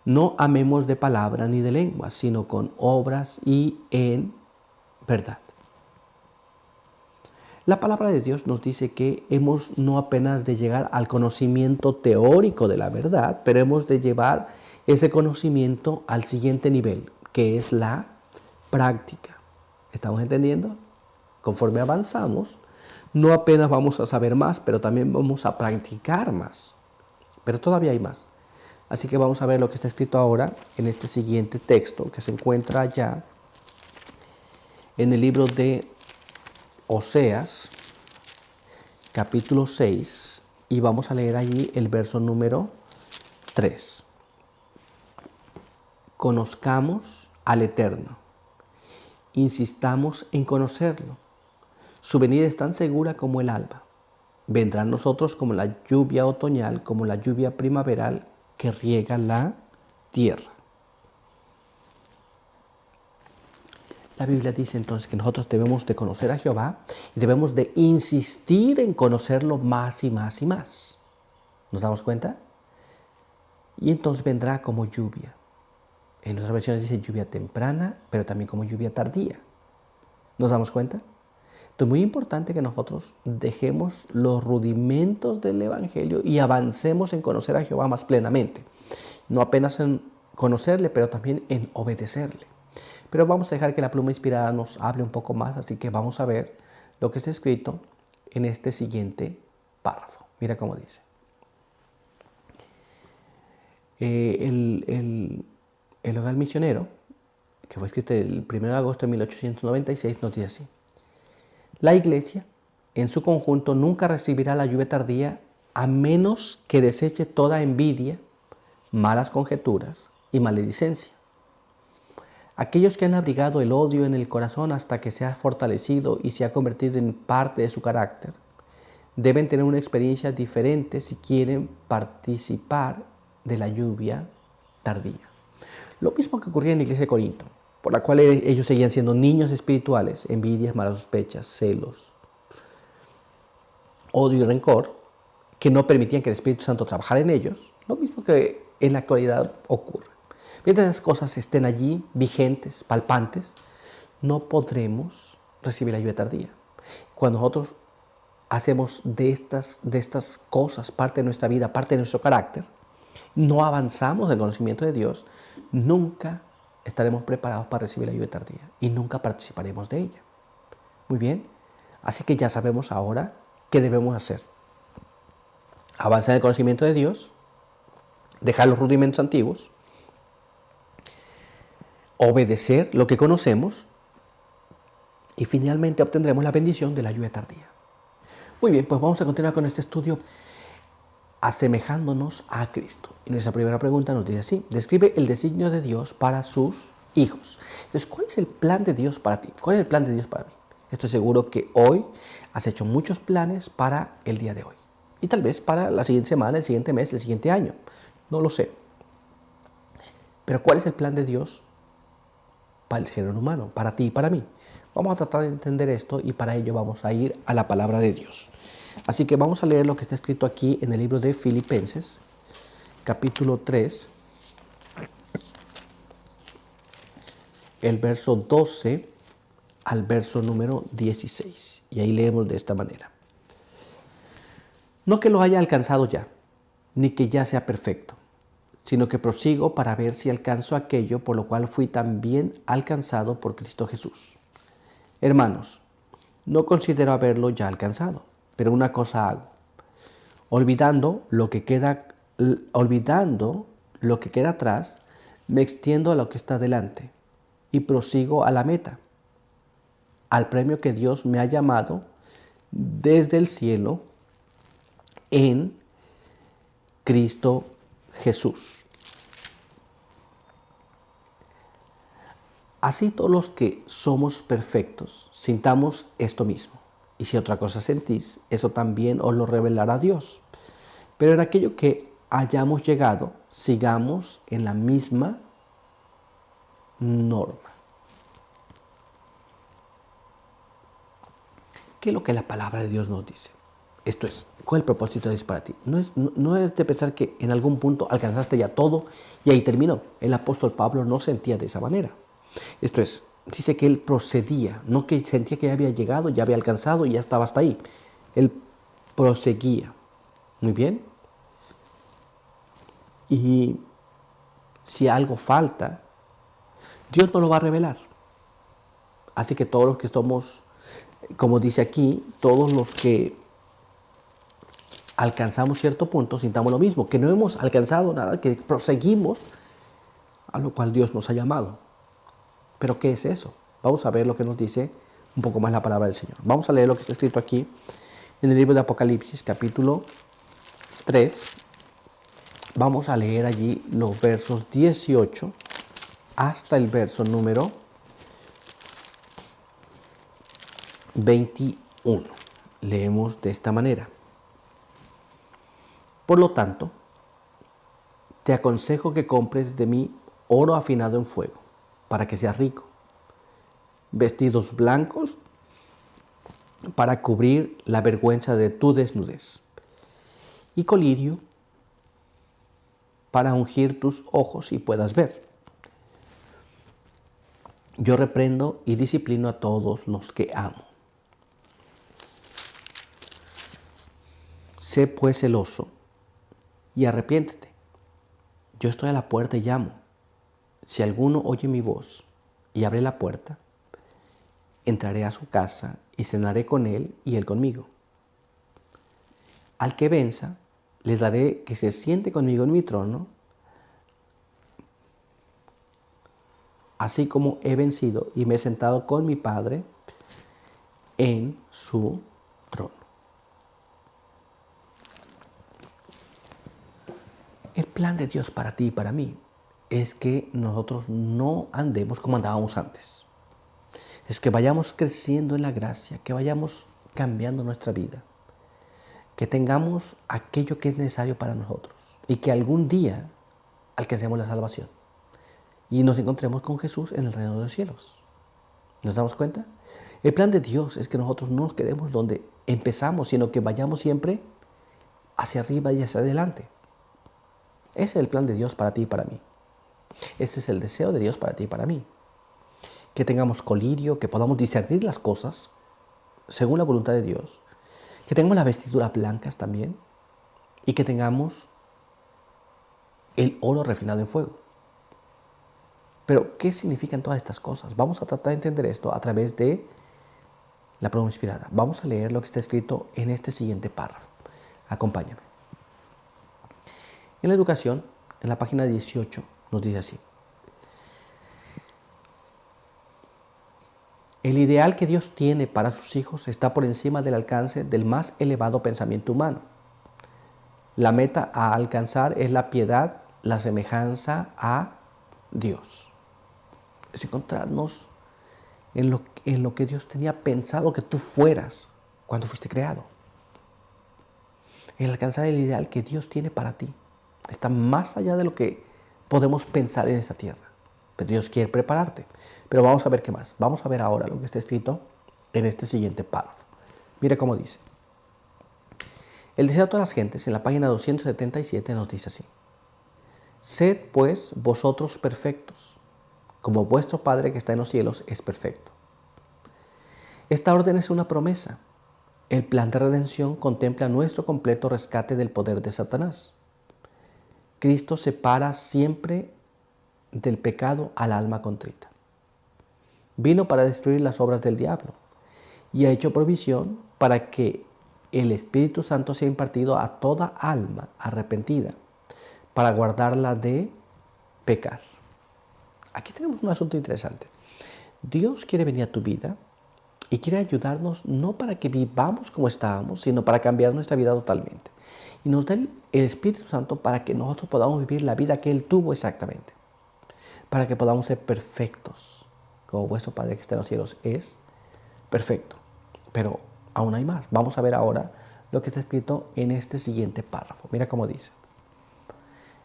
Speaker 1: no amemos de palabra ni de lengua, sino con obras y en verdad. La palabra de Dios nos dice que hemos no apenas de llegar al conocimiento teórico de la verdad, pero hemos de llevar ese conocimiento al siguiente nivel, que es la práctica. ¿Estamos entendiendo? Conforme avanzamos, no apenas vamos a saber más, pero también vamos a practicar más. Pero todavía hay más. Así que vamos a ver lo que está escrito ahora en este siguiente texto, que se encuentra ya en el libro de Oseas, capítulo 6, y vamos a leer allí el verso número 3. Conozcamos al Eterno, insistamos en conocerlo. Su venida es tan segura como el alba. Vendrá a nosotros como la lluvia otoñal, como la lluvia primaveral que riega la tierra. La Biblia dice entonces que nosotros debemos de conocer a Jehová y debemos de insistir en conocerlo más y más y más. ¿Nos damos cuenta? Y entonces vendrá como lluvia. En otras versiones dice lluvia temprana, pero también como lluvia tardía. ¿Nos damos cuenta? Es muy importante que nosotros dejemos los rudimentos del Evangelio y avancemos en conocer a Jehová más plenamente. No apenas en conocerle, pero también en obedecerle. Pero vamos a dejar que la pluma inspirada nos hable un poco más, así que vamos a ver lo que está escrito en este siguiente párrafo. Mira cómo dice. El hogar misionero, que fue escrito el 1 de agosto de 1896, nos dice así. La Iglesia, en su conjunto, nunca recibirá la lluvia tardía a menos que deseche toda envidia, malas conjeturas y maledicencia. Aquellos que han abrigado el odio en el corazón hasta que se ha fortalecido y se ha convertido en parte de su carácter, deben tener una experiencia diferente si quieren participar de la lluvia tardía. Lo mismo que ocurría en la iglesia de Corinto, por la cual ellos seguían siendo niños espirituales, envidias, malas sospechas, celos, odio y rencor, que no permitían que el Espíritu Santo trabajara en ellos, lo mismo que en la actualidad ocurre. Mientras esas cosas estén allí, vigentes, palpantes, no podremos recibir la lluvia tardía. Cuando nosotros hacemos de estas cosas parte de nuestra vida, parte de nuestro carácter, no avanzamos en el conocimiento de Dios, nunca estaremos preparados para recibir la lluvia tardía y nunca participaremos de ella. Muy bien, así que ya sabemos ahora qué debemos hacer. Avanzar en el conocimiento de Dios, dejar los rudimentos antiguos, obedecer lo que conocemos y finalmente obtendremos la bendición de la lluvia tardía. Muy bien, pues vamos a continuar con este estudio asemejándonos a Cristo. Y nuestra primera pregunta nos dice así: describe el designio de Dios para sus hijos. Entonces, ¿cuál es el plan de Dios para ti? ¿Cuál es el plan de Dios para mí? Estoy seguro que hoy has hecho muchos planes para el día de hoy. Y tal vez para la siguiente semana, el siguiente mes, el siguiente año. No lo sé. Pero ¿cuál es el plan de Dios para el género humano, para ti y para mí? Vamos a tratar de entender esto y para ello vamos a ir a la palabra de Dios. Así que vamos a leer lo que está escrito aquí en el libro de Filipenses, capítulo 3, el verso 12 al verso número 16. Y ahí leemos de esta manera. No que lo haya alcanzado ya, ni que ya sea perfecto, sino que prosigo para ver si alcanzo aquello por lo cual fui también alcanzado por Cristo Jesús. Hermanos, no considero haberlo ya alcanzado, pero una cosa hago, olvidando lo que queda atrás, me extiendo a lo que está delante y prosigo a la meta, al premio que Dios me ha llamado desde el cielo en Cristo Jesús. Así todos los que somos perfectos sintamos esto mismo. Y si otra cosa sentís, eso también os lo revelará Dios. Pero en aquello que hayamos llegado, sigamos en la misma norma. ¿Qué es lo que la palabra de Dios nos dice? Esto es, ¿cuál es el propósito de Dios para ti? No es de pensar que en algún punto alcanzaste ya todo y ahí terminó. El apóstol Pablo no sentía de esa manera. Esto es, dice que él procedía, no que sentía que ya había llegado, ya había alcanzado y ya estaba hasta ahí. Él proseguía. Muy bien. Y si algo falta, Dios no lo va a revelar. Así que todos los que somos, como dice aquí, todos los que alcanzamos cierto punto, sintamos lo mismo, que no hemos alcanzado nada, que proseguimos a lo cual Dios nos ha llamado. ¿Pero qué es eso? Vamos a ver lo que nos dice un poco más la palabra del Señor. Vamos a leer lo que está escrito aquí en el libro de Apocalipsis, capítulo 3. Vamos a leer allí los versos 18 hasta el verso número 21. Leemos de esta manera. Por lo tanto, te aconsejo que compres de mí oro afinado en fuego, para que seas rico, vestidos blancos para cubrir la vergüenza de tu desnudez, y colirio para ungir tus ojos y puedas ver. Yo reprendo y disciplino a todos los que amo. Sé pues celoso y arrepiéntete. Yo estoy a la puerta y llamo. Si alguno oye mi voz y abre la puerta, entraré a su casa y cenaré con él y él conmigo. Al que venza, le daré que se siente conmigo en mi trono, así como he vencido y me he sentado con mi Padre en su trono. El plan de Dios para ti y para mí es que nosotros no andemos como andábamos antes. Es que vayamos creciendo en la gracia, que vayamos cambiando nuestra vida, que tengamos aquello que es necesario para nosotros y que algún día alcancemos la salvación y nos encontremos con Jesús en el reino de los cielos. ¿Nos damos cuenta? El plan de Dios es que nosotros no nos quedemos donde empezamos, sino que vayamos siempre hacia arriba y hacia adelante. Ese es el plan de Dios para ti y para mí. Ese es el deseo de Dios para ti y para mí. Que tengamos colirio, que podamos discernir las cosas según la voluntad de Dios. Que tengamos las vestiduras blancas también. Y que tengamos el oro refinado en fuego. Pero, ¿qué significan todas estas cosas? Vamos a tratar de entender esto a través de la prueba inspirada. Vamos a leer lo que está escrito en este siguiente párrafo. Acompáñame. En la educación, en la página 18, nos dice así. El ideal que Dios tiene para sus hijos está por encima del alcance del más elevado pensamiento humano. La meta a alcanzar es la piedad, la semejanza a Dios. Es encontrarnos en lo que Dios tenía pensado que tú fueras cuando fuiste creado. El alcanzar el ideal que Dios tiene para ti está más allá de lo que podemos pensar en esta tierra. Pero Dios quiere prepararte. Pero vamos a ver qué más. Vamos a ver ahora lo que está escrito en este siguiente párrafo. Mira cómo dice. El deseo de todas las gentes, en la página 277, nos dice así. Sed pues vosotros perfectos, como vuestro Padre que está en los cielos es perfecto. Esta orden es una promesa. El plan de redención contempla nuestro completo rescate del poder de Satanás. Cristo separa siempre del pecado al alma contrita. Vino para destruir las obras del diablo y ha hecho provisión para que el Espíritu Santo sea impartido a toda alma arrepentida para guardarla de pecar. Aquí tenemos un asunto interesante. Dios quiere venir a tu vida y quiere ayudarnos no para que vivamos como estábamos, sino para cambiar nuestra vida totalmente. Y nos da el Espíritu Santo para que nosotros podamos vivir la vida que Él tuvo exactamente. Para que podamos ser perfectos, como vuestro Padre que está en los cielos es perfecto. Pero aún hay más. Vamos a ver ahora lo que está escrito en este siguiente párrafo. Mira cómo dice.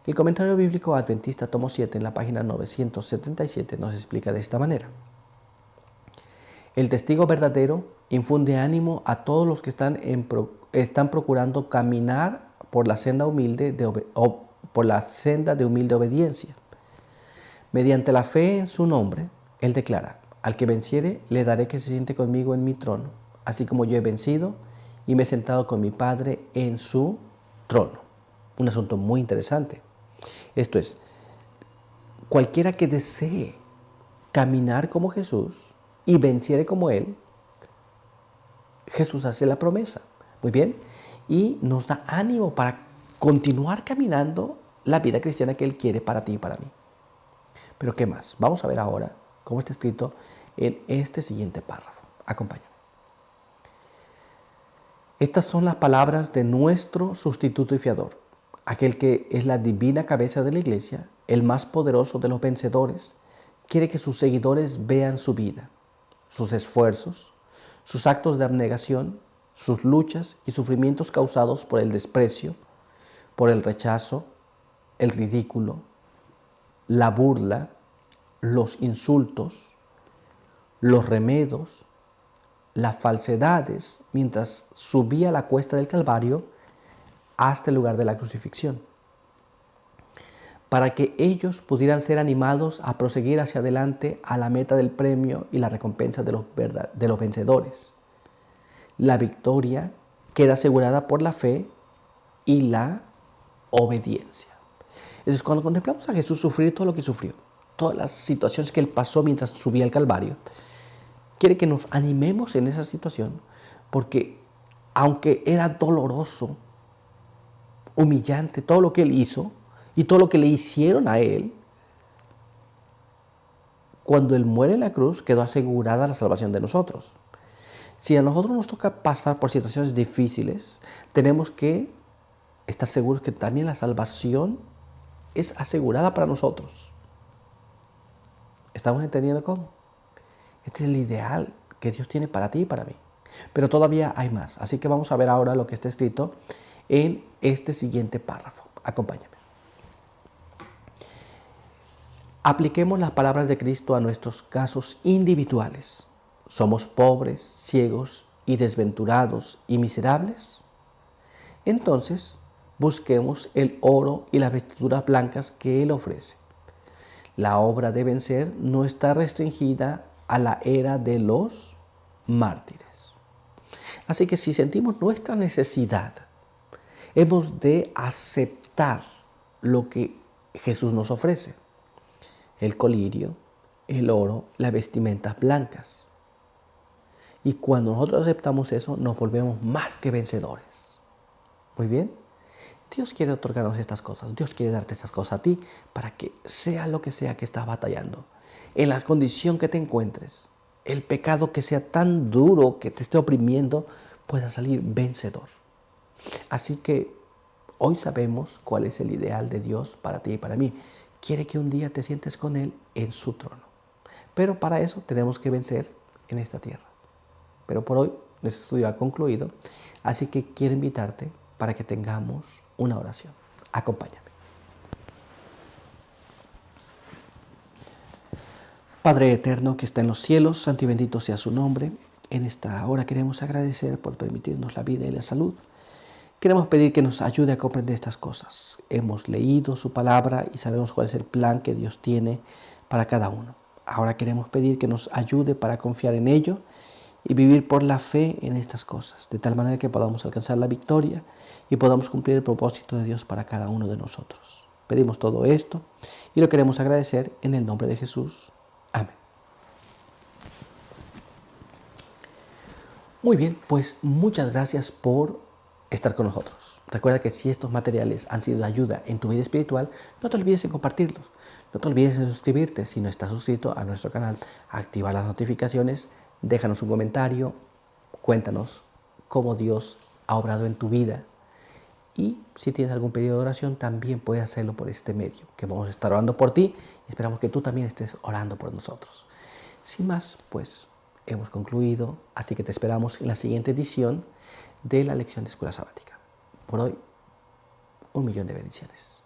Speaker 1: El comentario bíblico adventista tomo 7 en la página 977 nos explica de esta manera. El testigo verdadero infunde ánimo a todos los que están procurando caminar por la senda de humilde obediencia. Mediante la fe en su nombre, Él declara, al que venciere le daré que se siente conmigo en mi trono, así como yo he vencido y me he sentado con mi Padre en su trono. Un asunto muy interesante. Esto es, cualquiera que desee caminar como Jesús y venciere como Él, Jesús hace la promesa. Muy bien. Y nos da ánimo para continuar caminando la vida cristiana que Él quiere para ti y para mí. Pero ¿qué más? Vamos a ver ahora cómo está escrito en este siguiente párrafo. Acompáñame. Estas son las palabras de nuestro sustituto y fiador, aquel que es la divina cabeza de la iglesia, el más poderoso de los vencedores, quiere que sus seguidores vean su vida, sus esfuerzos, sus actos de abnegación, sus luchas y sufrimientos causados por el desprecio, por el rechazo, el ridículo, la burla, los insultos, los remedos, las falsedades, mientras subía la cuesta del Calvario hasta el lugar de la crucifixión, para que ellos pudieran ser animados a proseguir hacia adelante a la meta del premio y la recompensa de los vencedores. La victoria queda asegurada por la fe y la obediencia. Entonces, cuando contemplamos a Jesús sufrir todo lo que sufrió, todas las situaciones que Él pasó mientras subía al Calvario, quiere que nos animemos en esa situación, porque aunque era doloroso, humillante, todo lo que Él hizo y todo lo que le hicieron a Él, cuando Él muere en la cruz quedó asegurada la salvación de nosotros. Si a nosotros nos toca pasar por situaciones difíciles, tenemos que estar seguros que también la salvación es asegurada para nosotros. ¿Estamos entendiendo cómo? Este es el ideal que Dios tiene para ti y para mí. Pero todavía hay más. Así que vamos a ver ahora lo que está escrito en este siguiente párrafo. Acompáñame. Apliquemos las palabras de Cristo a nuestros casos individuales. ¿Somos pobres, ciegos y desventurados y miserables? Entonces, busquemos el oro y las vestiduras blancas que Él ofrece. La obra de vencer no está restringida a la era de los mártires. Así que si sentimos nuestra necesidad, hemos de aceptar lo que Jesús nos ofrece. El colirio, el oro, las vestimentas blancas. Y cuando nosotros aceptamos eso, nos volvemos más que vencedores. Muy bien. Dios quiere otorgarnos estas cosas. Dios quiere darte esas cosas a ti para que sea lo que sea que estás batallando, en la condición que te encuentres, el pecado que sea tan duro que te esté oprimiendo, pueda salir vencedor. Así que hoy sabemos cuál es el ideal de Dios para ti y para mí. Quiere que un día te sientes con Él en su trono. Pero para eso tenemos que vencer en esta tierra. Pero por hoy nuestro estudio ha concluido, así que quiero invitarte para que tengamos una oración. Acompáñame. Padre eterno que está en los cielos, santo y bendito sea su nombre. En esta hora queremos agradecer por permitirnos la vida y la salud. Queremos pedir que nos ayude a comprender estas cosas. Hemos leído su palabra y sabemos cuál es el plan que Dios tiene para cada uno. Ahora queremos pedir que nos ayude para confiar en ello y vivir por la fe en estas cosas, de tal manera que podamos alcanzar la victoria y podamos cumplir el propósito de Dios para cada uno de nosotros. Pedimos todo esto y lo queremos agradecer en el nombre de Jesús. Amén. Muy bien, pues muchas gracias por estar con nosotros. Recuerda que si estos materiales han sido de ayuda en tu vida espiritual, no te olvides en compartirlos. No te olvides en suscribirte si no estás suscrito a nuestro canal. Activa las notificaciones, déjanos un comentario, cuéntanos cómo Dios ha obrado en tu vida. Y si tienes algún pedido de oración, también puedes hacerlo por este medio, que vamos a estar orando por ti y esperamos que tú también estés orando por nosotros. Sin más, pues hemos concluido, así que te esperamos en la siguiente edición de la lección de Escuela Sabática. Por hoy, 1.000.000 de bendiciones.